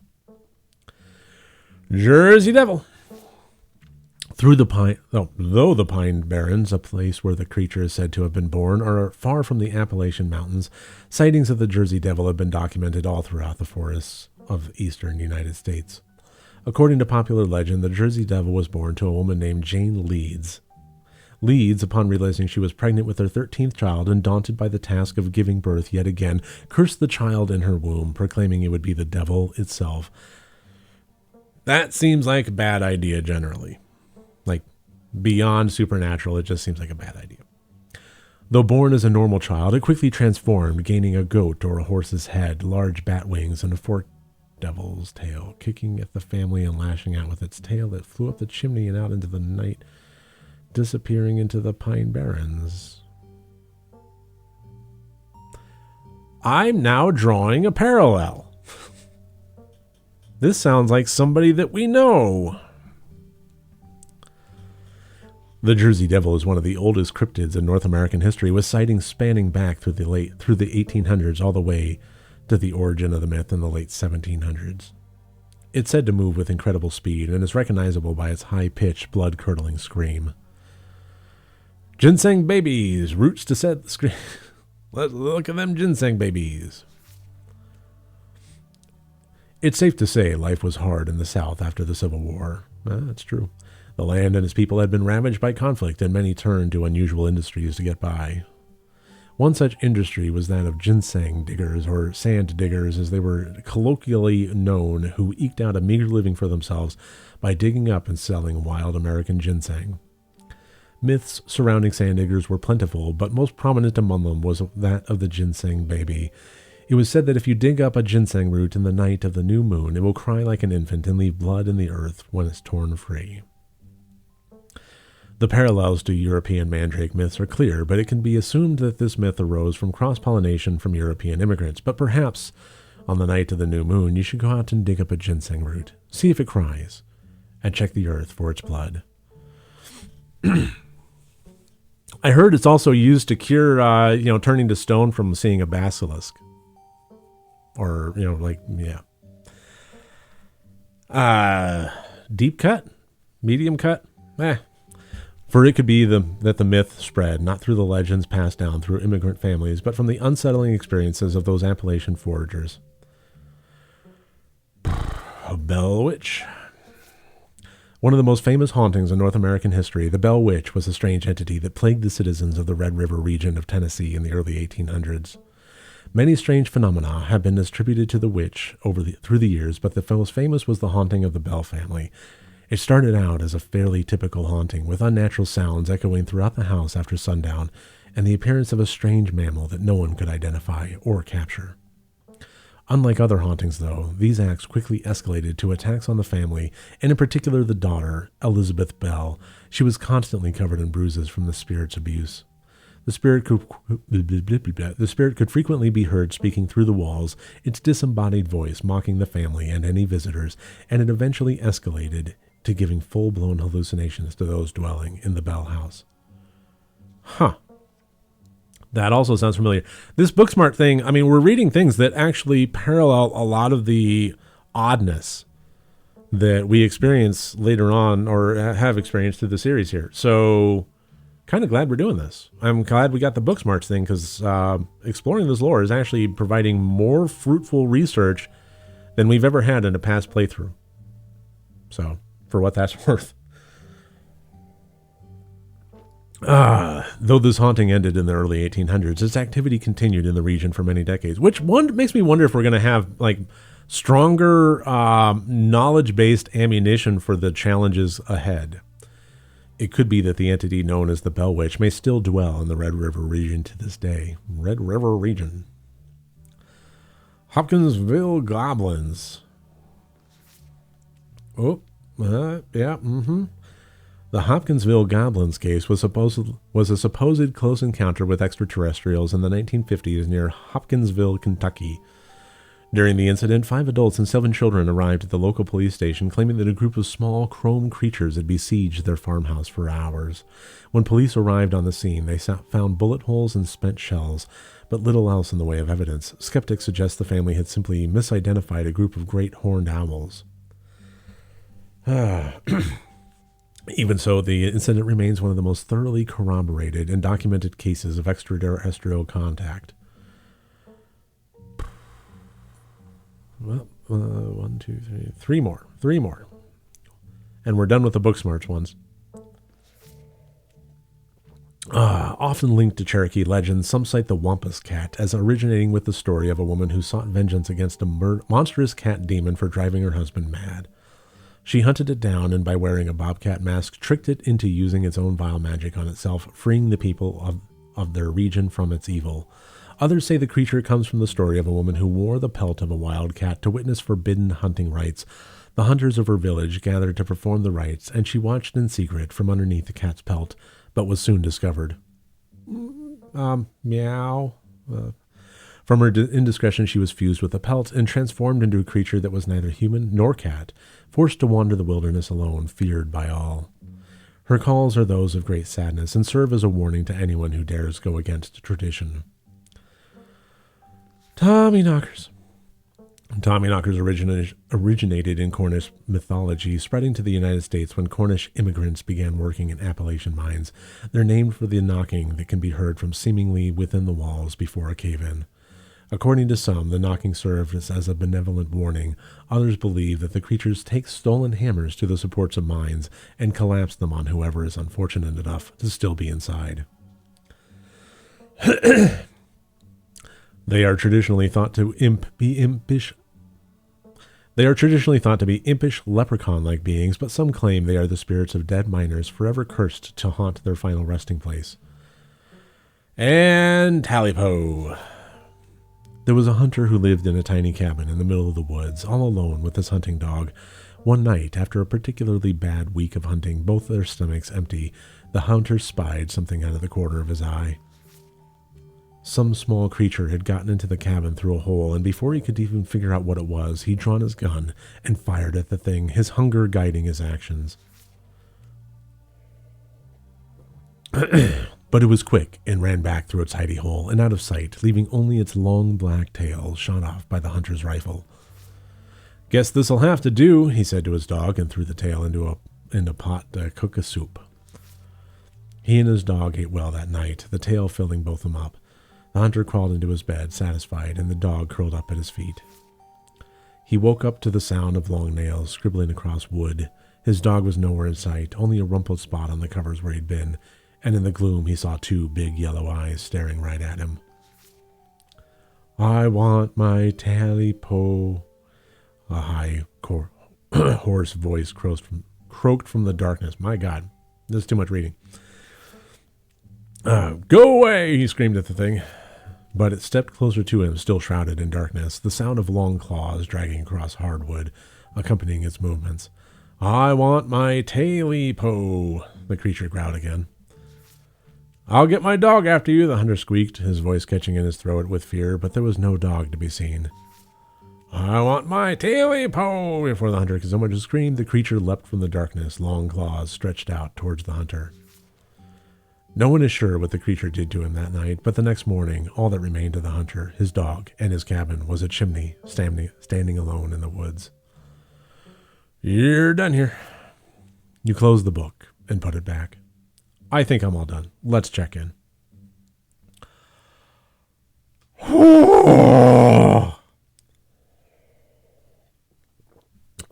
Jersey Devil. Though the Pine Barrens, a place where the creature is said to have been born, are far from the Appalachian Mountains, sightings of the Jersey Devil have been documented all throughout the forests of eastern United States. According to popular legend, the Jersey Devil was born to a woman named Jane Leeds. Leeds, upon realizing she was pregnant with her 13th child and daunted by the task of giving birth yet again, cursed the child in her womb, proclaiming it would be the devil itself. That seems like a bad idea generally. Like, beyond supernatural, it just seems like a bad idea. Though born as a normal child, it quickly transformed, gaining a goat or a horse's head, large bat wings, and a forked devil's tail, kicking at the family and lashing out with its tail. It flew up the chimney and out into the night, disappearing into the Pine Barrens. I'm now drawing a parallel. This sounds like somebody that we know. The Jersey Devil is one of the oldest cryptids in North American history, with sightings spanning back through the 1800s all the way to the origin of the myth in the late 1700s. It's said to move with incredible speed and is recognizable by its high-pitched, blood-curdling scream. Ginseng babies, roots to set the scream. Let's look at them ginseng babies. It's safe to say life was hard in the South after the Civil War. That's true. The land and its people had been ravaged by conflict, and many turned to unusual industries to get by. One such industry was that of ginseng diggers, or sand diggers as they were colloquially known, who eked out a meager living for themselves by digging up and selling wild American ginseng. Myths surrounding sand diggers were plentiful, but most prominent among them was that of the ginseng baby. It was said that if you dig up a ginseng root in the night of the new moon, it will cry like an infant and leave blood in the earth when it's torn free. The parallels to European mandrake myths are clear, but it can be assumed that this myth arose from cross-pollination from European immigrants. But perhaps, on the night of the new moon, you should go out and dig up a ginseng root, see if it cries, and check the earth for its blood. I heard it's also used to cure, turning to stone from seeing a basilisk. Or, deep cut? Medium cut? For it could be that the myth spread, not through the legends passed down through immigrant families, but from the unsettling experiences of those Appalachian foragers. A Bell Witch. One of the most famous hauntings in North American history, the Bell Witch was a strange entity that plagued the citizens of the Red River region of Tennessee in the early 1800s. Many strange phenomena have been attributed to the witch through the years, but the most famous was the haunting of the Bell family. It started out as a fairly typical haunting, with unnatural sounds echoing throughout the house after sundown, and the appearance of a strange mammal that no one could identify or capture. Unlike other hauntings, though, these acts quickly escalated to attacks on the family, and in particular the daughter, Elizabeth Bell. She was constantly covered in bruises from the spirit's abuse. The spirit could frequently be heard speaking through the walls, its disembodied voice mocking the family and any visitors, and it eventually escalated to giving full-blown hallucinations to those dwelling in the Bell house. That also sounds familiar. This Booksmart thing, we're reading things that actually parallel a lot of the oddness that we experience later on, or have experienced through the series here. So, kind of glad we're doing this. I'm glad we got the Booksmarts thing, because exploring this lore is actually providing more fruitful research than we've ever had in a past playthrough. So, for what that's worth. Though this haunting ended in the early 1800s, its activity continued in the region for many decades, which makes me wonder if we're going to have stronger knowledge-based ammunition for the challenges ahead. It could be that the entity known as the Bell Witch may still dwell in the Red River region to this day. Red River region. Hopkinsville Goblins. The Hopkinsville Goblins case was a supposed close encounter with extraterrestrials in the 1950s near Hopkinsville, Kentucky. During the incident, 5 adults and 7 children arrived at the local police station, claiming that a group of small chrome creatures had besieged their farmhouse for hours. When police arrived on the scene, they found bullet holes and spent shells, but little else in the way of evidence. Skeptics suggest the family had simply misidentified a group of great horned owls. Even so, the incident remains one of the most thoroughly corroborated and documented cases of extraterrestrial contact. Well, 1, 2, 3, 3 more. 3 more. And we're done with the Booksmarts ones. Often linked to Cherokee legends, some cite the Wampus Cat as originating with the story of a woman who sought vengeance against a monstrous cat demon for driving her husband mad. She hunted it down and by wearing a bobcat mask, tricked it into using its own vile magic on itself, freeing the people of their region from its evil. Others say the creature comes from the story of a woman who wore the pelt of a wild cat to witness forbidden hunting rites. The hunters of her village gathered to perform the rites, and she watched in secret from underneath the cat's pelt, but was soon discovered. Meow. From her indiscretion, she was fused with the pelt and transformed into a creature that was neither human nor cat, forced to wander the wilderness alone, feared by all. Her calls are those of great sadness and serve as a warning to anyone who dares go against tradition. Tommyknockers. Tommyknockers originated in Cornish mythology, spreading to the United States when Cornish immigrants began working in Appalachian mines. They're named for the knocking that can be heard from seemingly within the walls before a cave-in. According to some, the knocking served as a benevolent warning. Others believe that the creatures take stolen hammers to the supports of mines and collapse them on whoever is unfortunate enough to still be inside. They are traditionally thought to be impish, leprechaun-like beings, but some claim they are the spirits of dead miners forever cursed to haunt their final resting place. And Tally-po. There was a hunter who lived in a tiny cabin in the middle of the woods, all alone with his hunting dog. One night, after a particularly bad week of hunting, both their stomachs empty, the hunter spied something out of the corner of his eye. Some small creature had gotten into the cabin through a hole, and before he could even figure out what it was, he'd drawn his gun and fired at the thing, his hunger guiding his actions. But it was quick and ran back through its hidey hole and out of sight, leaving only its long black tail shot off by the hunter's rifle. "Guess this'll have to do," he said to his dog, and threw the tail into a pot to cook a soup. He and his dog ate well that night, the tail filling both of them up. The hunter crawled into his bed, satisfied, and the dog curled up at his feet. He woke up to the sound of long nails scribbling across wood. His dog was nowhere in sight, only a rumpled spot on the covers where he'd been, and in the gloom he saw two big yellow eyes staring right at him. "I want my Tally-po," a high, hoarse voice croaked from the darkness. My God, this is too much reading. "Go away," he screamed at the thing. But it stepped closer to him, still shrouded in darkness, the sound of long claws dragging across hardwood, accompanying its movements. "I want my Tally-po," the creature growled again. "I'll get my dog after you," the hunter squeaked, his voice catching in his throat with fear, but there was no dog to be seen. "I want my Tally-po!" Before the hunter could so much as scream, the creature leapt from the darkness, long claws stretched out towards the hunter. No one is sure what the creature did to him that night, but the next morning, all that remained of the hunter, his dog, and his cabin was a chimney standing alone in the woods. "You're done here." You close the book and put it back. "I think I'm all done. Let's check in."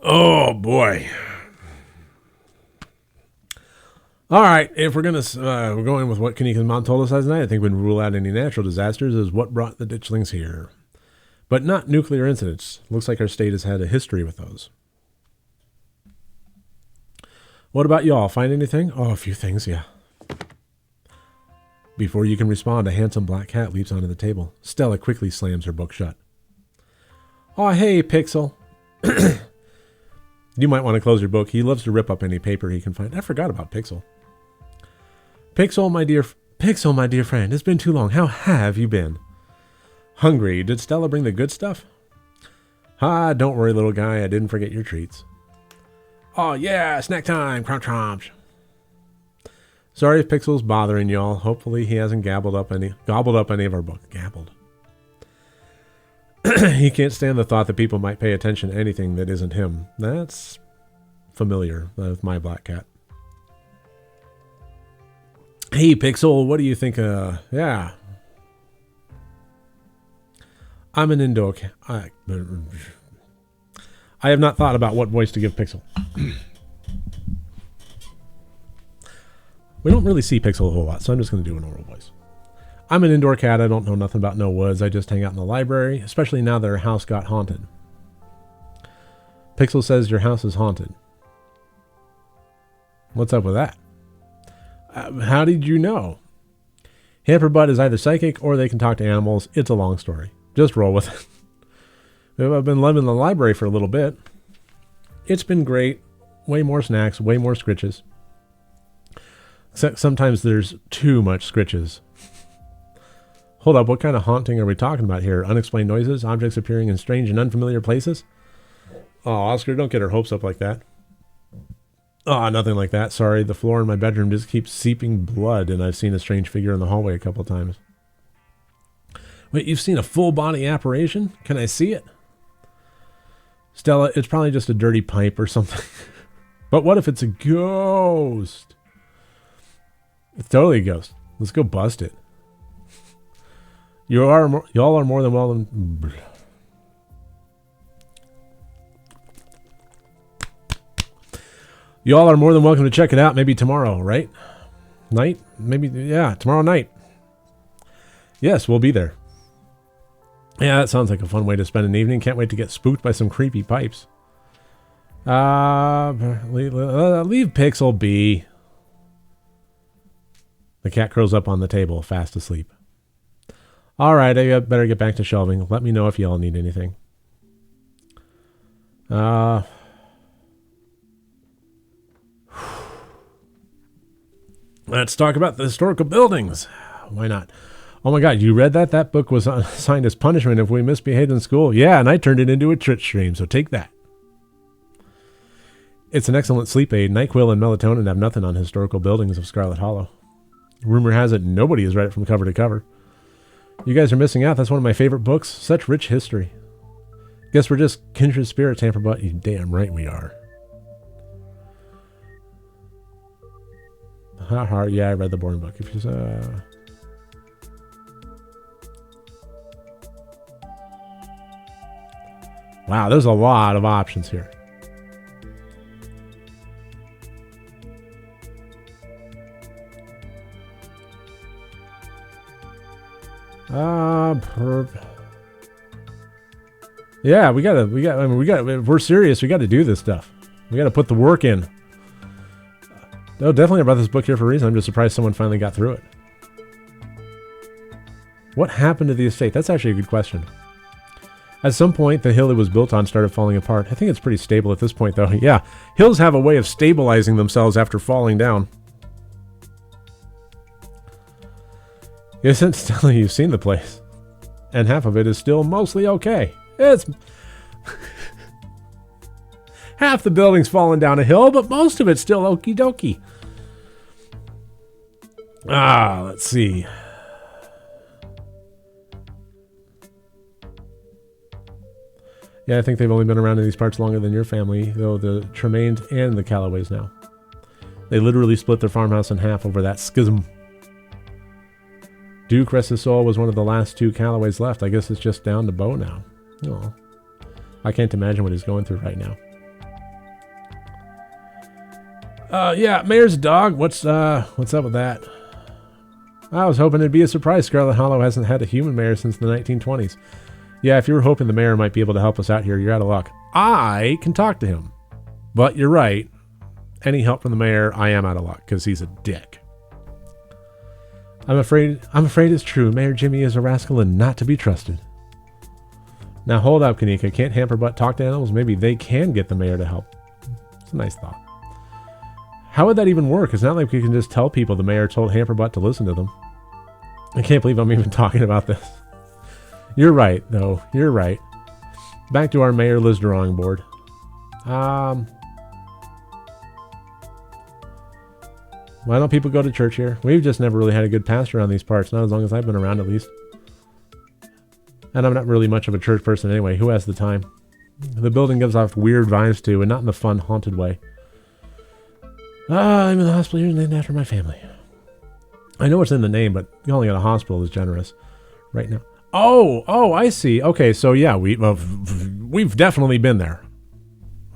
Oh, boy. All right, if we're going with what Kanika's mom told us last night, I think we can rule out any natural disasters as what brought the ditchlings here. But not nuclear incidents. Looks like our state has had a history with those. What about y'all? Find anything? Oh, a few things, yeah. Before you can respond, a handsome black cat leaps onto the table. Stella quickly slams her book shut. "Oh, hey, Pixel." You might want to close your book. He loves to rip up any paper he can find. I forgot about Pixel. Pixel, my dear friend, it's been too long. How have you been? Hungry. Did Stella bring the good stuff? Don't worry, little guy. I didn't forget your treats. Oh, yeah, snack time. Crunch, crunch. Sorry if Pixel's bothering y'all. Hopefully he hasn't gobbled up any of our book. Gabbled. He can't stand the thought that people might pay attention to anything that isn't him. That's familiar with my black cat. Hey, Pixel, what do you think? Yeah. I'm an indoor cat. I have not thought about what voice to give Pixel. We don't really see Pixel a whole lot, so I'm just going to do a normal voice. I'm an indoor cat. I don't know nothing about no woods. I just hang out in the library, especially now that our house got haunted. Pixel says your house is haunted. What's up with that? How did you know? Hamperbutt is either psychic or they can talk to animals. It's a long story. Just roll with it. I've been living in the library for a little bit. It's been great. Way more snacks, way more scritches. Except sometimes there's too much scritches. Hold up, what kind of haunting are we talking about here? Unexplained noises, objects appearing in strange and unfamiliar places? Oh, Oscar, don't get her hopes up like that. Oh, nothing like that. Sorry, the floor in my bedroom just keeps seeping blood, and I've seen a strange figure in the hallway a couple of times. Wait, you've seen a full body apparition? Can I see it? Stella, it's probably just a dirty pipe or something. But what if it's a ghost? It's totally a ghost. Let's go bust it. Y'all are more than welcome. Y'all are more than welcome to check it out. Maybe tomorrow, right? Night? Maybe, yeah, tomorrow night. Yes, we'll be there. Yeah, that sounds like a fun way to spend an evening. Can't wait to get spooked by some creepy pipes. Leave Pixel be. The cat curls up on the table, fast asleep. All right, I better get back to shelving. Let me know if y'all need anything. Let's talk about the historical buildings. Why not? Oh my God, you read that? That book was assigned as punishment if we misbehaved in school. Yeah, and I turned it into a Twitch stream, so take that. It's an excellent sleep aid. NyQuil and melatonin have nothing on historical buildings of Scarlet Hollow. Rumor has it nobody has read it from cover to cover. You guys are missing out. That's one of my favorite books. Such rich history. Guess we're just kindred spirits, Hamperbutt. You damn right we are. Yeah, I read the boring book. If you Wow, there's a lot of options here. Yeah, if we're serious, we gotta do this stuff. We gotta put the work in. Oh, definitely about this book here for a reason. I'm just surprised someone finally got through it. What happened to the estate? That's actually a good question. At some point, the hill it was built on started falling apart. I think it's pretty stable at this point, though. Yeah, hills have a way of stabilizing themselves after falling down. Isn't Stella, you've seen the place. And half of it is still mostly okay. It's... half the building's fallen down a hill, but most of it's still okie dokie. Let's see. Yeah, I think they've only been around in these parts longer than your family, though the Tremaines and the Callaways now. They literally split their farmhouse in half over that schism. Duke, rest his soul, was one of the last two Callaways left. I guess it's just down to Bo now. Oh, I can't imagine what he's going through right now. Yeah, Mayor's dog. What's up with that? I was hoping it'd be a surprise. Scarlet Hollow hasn't had a human mayor since the 1920s. Yeah, if you were hoping the mayor might be able to help us out here, you're out of luck. I can talk to him. But you're right. Any help from the mayor, I am out of luck, because he's a dick. I'm afraid it's true. Mayor Jimmy is a rascal and not to be trusted. Now hold up, Kanika. Can't Hamperbutt talk to animals? Maybe they can get the mayor to help. It's a nice thought. How would that even work? It's not like we can just tell people the mayor told Hamperbutt to listen to them. I can't believe I'm even talking about this. You're right, though. You're right. Back to our mayorless drawing board. Why don't people go to church here? We've just never really had a good pastor around these parts, not as long as I've been around at least. And I'm not really much of a church person anyway. Who has the time? The building gives off weird vibes too, and not in the fun, haunted way. I'm in the hospital here named after my family. I know it's in the name, but calling it a hospital is generous right now. Oh, I see. Okay, so yeah, we've definitely been there.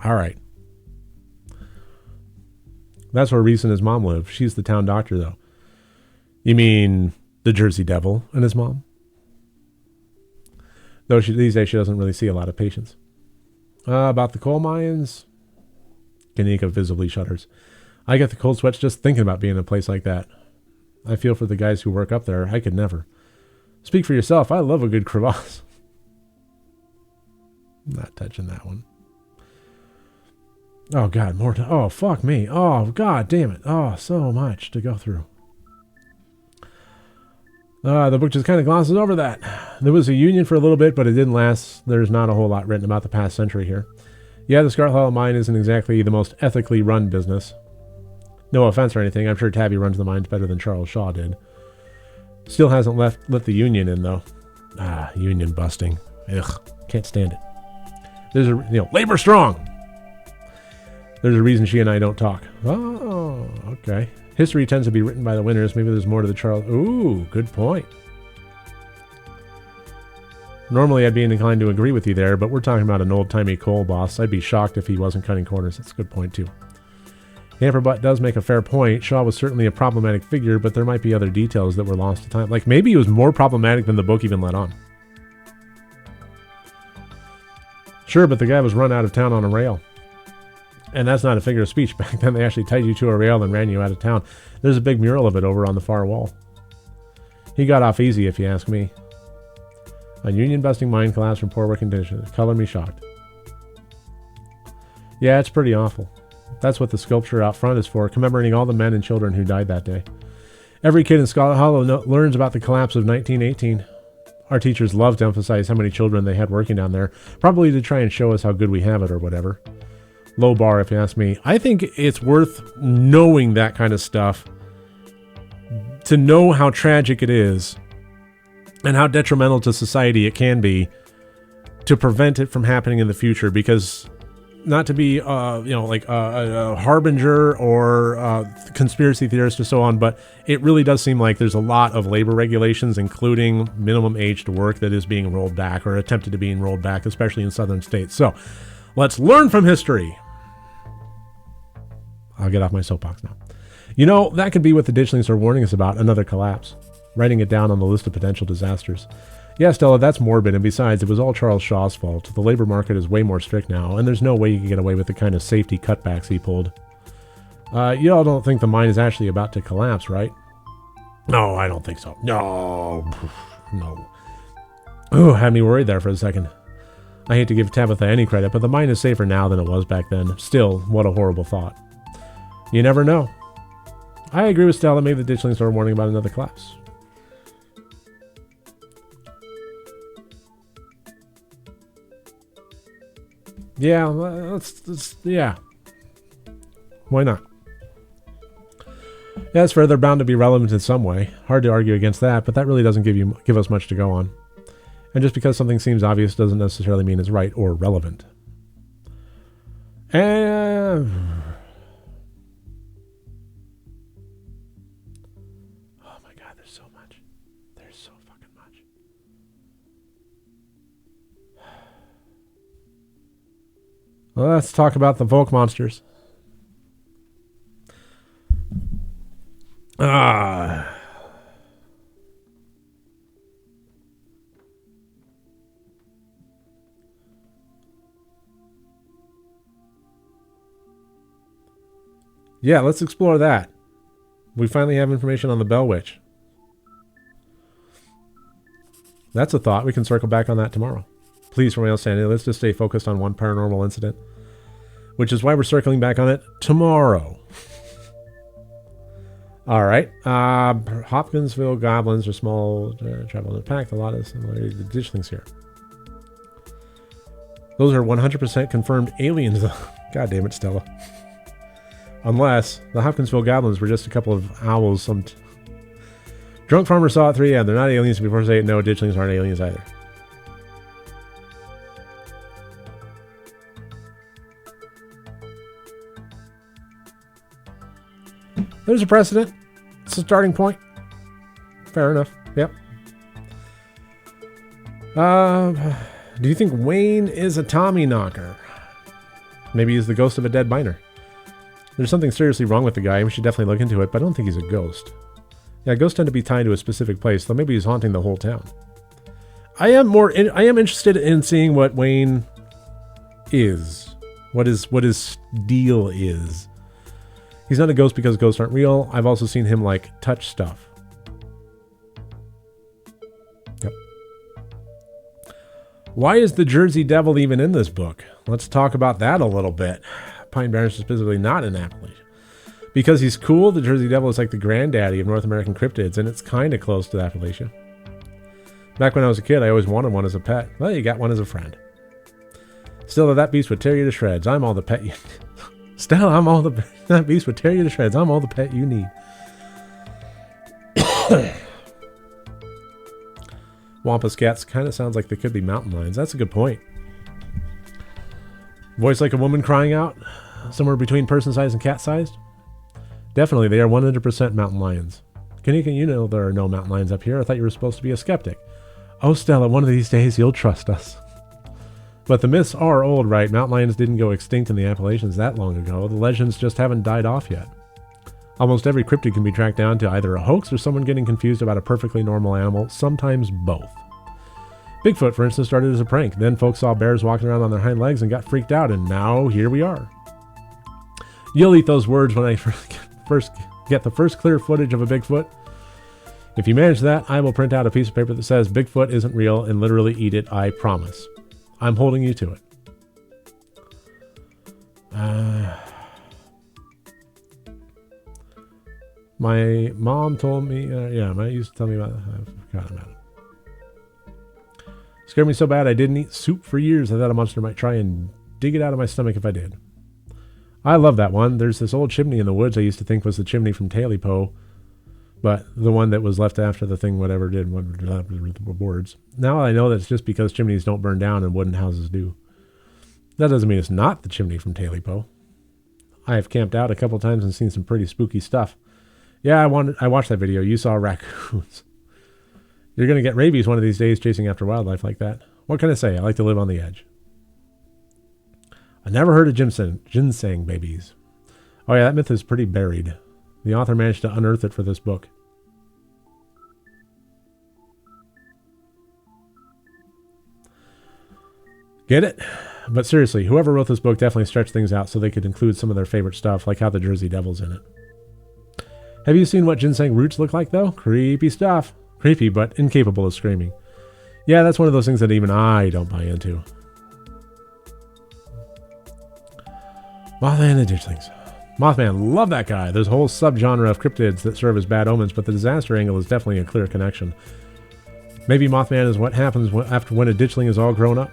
All right. That's where Reese and his mom live. She's the town doctor, though. You mean the Jersey Devil and his mom? Though these days she doesn't really see a lot of patients. About the coal mines? Kanika visibly shudders. I get the cold sweats just thinking about being in a place like that. I feel for the guys who work up there. I could never. Speak for yourself. I love a good crevasse. Not touching that one. Oh, God, more to... Oh, fuck me. Oh, God damn it. Oh, so much to go through. The book just kind of glosses over that. There was a union for a little bit, but it didn't last. There's not a whole lot written about the past century here. Yeah, the Scarlet Hollow mine isn't exactly the most ethically run business. No offense or anything. I'm sure Tabby runs the mines better than Charles Shaw did. Still hasn't let the union in, though. Union busting. Ugh, can't stand it. There's a, labor strong. There's a reason she and I don't talk. Oh, okay. History tends to be written by the winners. Maybe there's more to the Charles... Ooh, good point. Normally, I'd be inclined to agree with you there, but we're talking about an old-timey coal boss. I'd be shocked if he wasn't cutting corners. That's a good point, too. Hamperbutt does make a fair point. Shaw was certainly a problematic figure, but there might be other details that were lost to time. Like, maybe he was more problematic than the book even let on. Sure, but the guy was run out of town on a rail. And that's not a figure of speech. Back then, they actually tied you to a rail and ran you out of town. There's a big mural of it over on the far wall. He got off easy, if you ask me. A union-busting mine collapse from poor working conditions. Color me shocked. Yeah, it's pretty awful. That's what the sculpture out front is for, commemorating all the men and children who died that day. Every kid in Scarlet Hollow learns about the collapse of 1918. Our teachers love to emphasize how many children they had working down there, probably to try and show us how good we have it or whatever. Low bar, if you ask me. I think it's worth knowing that kind of stuff to know how tragic it is and how detrimental to society it can be to prevent it from happening in the future, because not to be, a harbinger or conspiracy theorist or so on, but it really does seem like there's a lot of labor regulations, including minimum age to work, that is being rolled back or attempted to be rolled back, especially in southern states. So let's learn from history. I'll get off my soapbox now. That could be what the ditchlings are warning us about, another collapse. Writing it down on the list of potential disasters. Yeah, Stella, that's morbid, and besides, it was all Charles Shaw's fault. The labor market is way more strict now, and there's no way you can get away with the kind of safety cutbacks he pulled. You all don't think the mine is actually about to collapse, right? No, I don't think so. No. Oh, had me worried there for a second. I hate to give Tabitha any credit, but the mine is safer now than it was back then. Still, what a horrible thought. You never know. I agree with Stella. Maybe the ditchlings are warning about another collapse. Yeah, let's yeah. Why not? Yeah, that's fair. They're bound to be relevant in some way. Hard to argue against that, but that really doesn't give us much to go on. And just because something seems obvious doesn't necessarily mean it's right or relevant. And oh my God, there's so much. There's so fucking much. Well, let's talk about the Volk monsters. Yeah, let's explore that. We finally have information on the Bell Witch. That's a thought. We can circle back on that tomorrow. Please, from my understanding, let's just stay focused on one paranormal incident, which is why we're circling back on it tomorrow. All right. Hopkinsville goblins are small, travel in a pack. A lot of similarities to the ditchlings here. Those are 100% confirmed aliens. God damn it, Stella. Unless the Hopkinsville goblins were just a couple of owls. Some drunk farmer saw it 3 a.m. They're not aliens before saying no, ditchlings aren't aliens either. There's a precedent. It's a starting point. Fair enough. Yep. Do you think Wayne is a Tommy knocker? Maybe he's the ghost of a dead miner. There's something seriously wrong with the guy. We should definitely look into it, but I don't think he's a ghost. Yeah, ghosts tend to be tied to a specific place, though maybe he's haunting the whole town. I am interested in seeing what Wayne is. What his deal is. He's not a ghost because ghosts aren't real. I've also seen him, touch stuff. Why is the Jersey Devil even in this book? Let's talk about that a little bit. Pine Barrens is specifically not in Appalachia. Because he's cool, the Jersey Devil is like the granddaddy of North American cryptids, and it's kind of close to Appalachia. Back when I was a kid, I always wanted one as a pet. Well, you got one as a friend. Still, that beast would tear you to shreds. I'm all the pet you... Still, that beast would tear you to shreds. I'm all the pet you need. Wampus cats kind of sounds like they could be mountain lions. That's a good point. Voice like a woman crying out, somewhere between person-sized and cat-sized. Definitely, they are 100% mountain lions. Kanika, you know there are no mountain lions up here. I thought you were supposed to be a skeptic. Oh, Stella, one of these days you'll trust us. But the myths are old, right? Mountain lions didn't go extinct in the Appalachians that long ago. The legends just haven't died off yet. Almost every cryptid can be tracked down to either a hoax or someone getting confused about a perfectly normal animal, sometimes both. Bigfoot, for instance, started as a prank. Then folks saw bears walking around on their hind legs and got freaked out, and now here we are. You'll eat those words when I first get the first clear footage of a Bigfoot. If you manage that, I will print out a piece of paper that says Bigfoot isn't real and literally eat it, I promise. I'm holding you to it. My mom told me, my used to tell me about it. I forgot about it. Scared me so bad I didn't eat soup for years. I thought a monster might try and dig it out of my stomach if I did. I love that one. There's this old chimney in the woods I used to think was the chimney from Tailypo, but the one that was left after the thing whatever did boards. Now I know that's just because chimneys don't burn down and wooden houses do. That doesn't mean it's not the chimney from Tailypo. I have camped out a couple times and seen some pretty spooky stuff. Yeah, I watched that video. You saw raccoons. You're going to get rabies one of these days chasing after wildlife like that. What can I say? I like to live on the edge. I never heard of ginseng babies. Oh yeah, that myth is pretty buried. The author managed to unearth it for this book. Get it? But seriously, whoever wrote this book definitely stretched things out so they could include some of their favorite stuff, like how the Jersey Devil's in it. Have you seen what ginseng roots look like, though? Creepy stuff. Creepy, but incapable of screaming. Yeah, that's one of those things that even I don't buy into. Mothman and ditchlings. Mothman, love that guy. There's a whole subgenre of cryptids that serve as bad omens, but the disaster angle is definitely a clear connection. Maybe Mothman is what happens after when a ditchling is all grown up.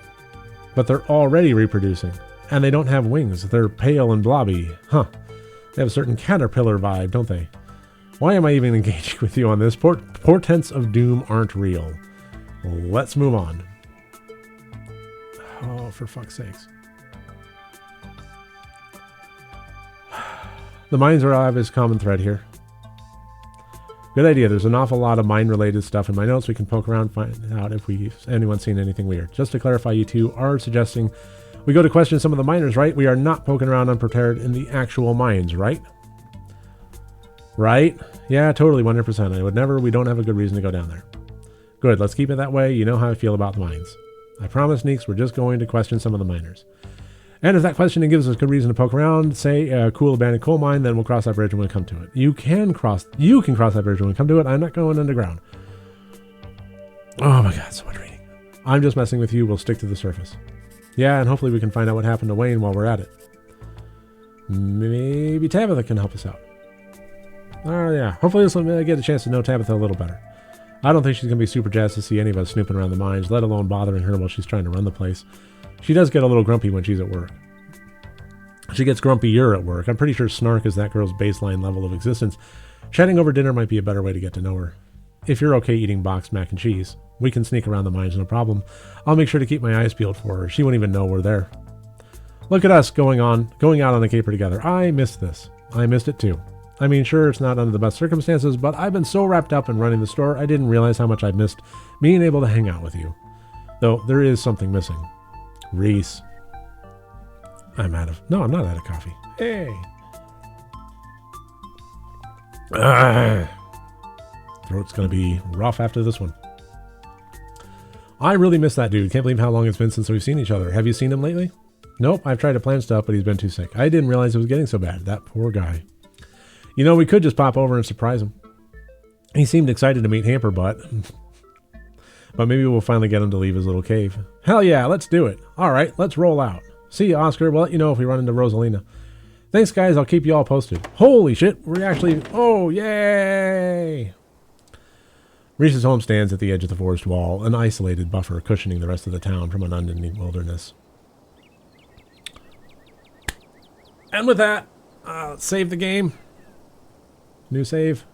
But they're already reproducing. And they don't have wings. They're pale and blobby. Huh. They have a certain caterpillar vibe, don't they? Why am I even engaging with you on this? Portents of doom aren't real. Let's move on. Oh, for fuck's sakes. The mines are obvious common thread here. Good idea. There's an awful lot of mine-related stuff in my notes. We can poke around, find out if anyone's seen anything weird. Just to clarify, you two are suggesting we go to question some of the miners, right? We are not poking around unprepared in the actual mines, right? Right? Yeah, totally, 100%. We don't have a good reason to go down there. Good, let's keep it that way. You know how I feel about the mines. I promise, Neeks, we're just going to question some of the miners. And if that questioning gives us good reason to poke around, say a cool abandoned coal mine, then we'll cross that bridge when we come to it. You can cross that bridge when we come to it. I'm not going underground. Oh my god, so much reading. I'm just messing with you. We'll stick to the surface. Yeah, and hopefully we can find out what happened to Wayne while we're at it. Maybe Tabitha can help us out. Oh yeah, hopefully this will get a chance to know Tabitha a little better. I don't think she's going to be super jazzed to see any of us snooping around the mines, let alone bothering her while she's trying to run the place. She does get a little grumpy when she's at work. She gets grumpier at work. I'm pretty sure snark is that girl's baseline level of existence. Chatting over dinner might be a better way to get to know her. If you're okay eating boxed mac and cheese, we can sneak around the mines, no problem. I'll make sure to keep my eyes peeled for her. She won't even know we're there. Look at us going out on a caper together. I missed this. I missed it too. I mean, sure, it's not under the best circumstances, but I've been so wrapped up in running the store, I didn't realize how much I missed being able to hang out with you. Though, there is something missing. Reese. I'm not out of coffee. Hey. Throat's gonna be rough after this one. I really miss that dude. Can't believe how long it's been since we've seen each other. Have you seen him lately? Nope, I've tried to plan stuff, but he's been too sick. I didn't realize it was getting so bad. That poor guy. You know, we could just pop over and surprise him. He seemed excited to meet Hamper Butt. But maybe we'll finally get him to leave his little cave. Hell yeah, let's do it. All right, let's roll out. See you, Oscar. We'll let you know if we run into Rosalina. Thanks, guys. I'll keep you all posted. Holy shit, we're actually... Oh, yay! Reese's home stands at the edge of the forest wall, an isolated buffer cushioning the rest of the town from an unending wilderness. And with that, save the game. New save.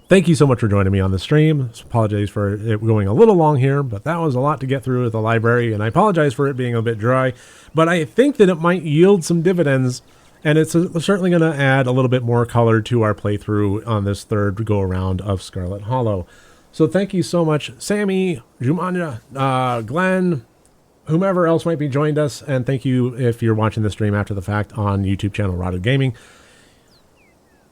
Thank you so much for joining me on the stream. Apologize for it going a little long here, but that was a lot to get through at the library, and I apologize for it being a bit dry, but I think that it might yield some dividends, and it's certainly going to add a little bit more color to our playthrough on this third go-around of Scarlet Hollow. So thank you so much, Sammy, Jumanja, Glenn, whomever else might be joined us, and thank you if you're watching the stream after the fact on YouTube channel Rotted Gaming.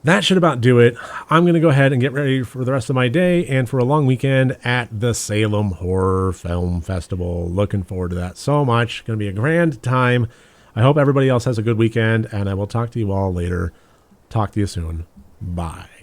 That should about do it. I'm going to go ahead and get ready for the rest of my day and for a long weekend at the Salem Horror Film Festival. Looking forward to that so much. Going to be a grand time. I hope everybody else has a good weekend, and I will talk to you all later. Talk to you soon. Bye.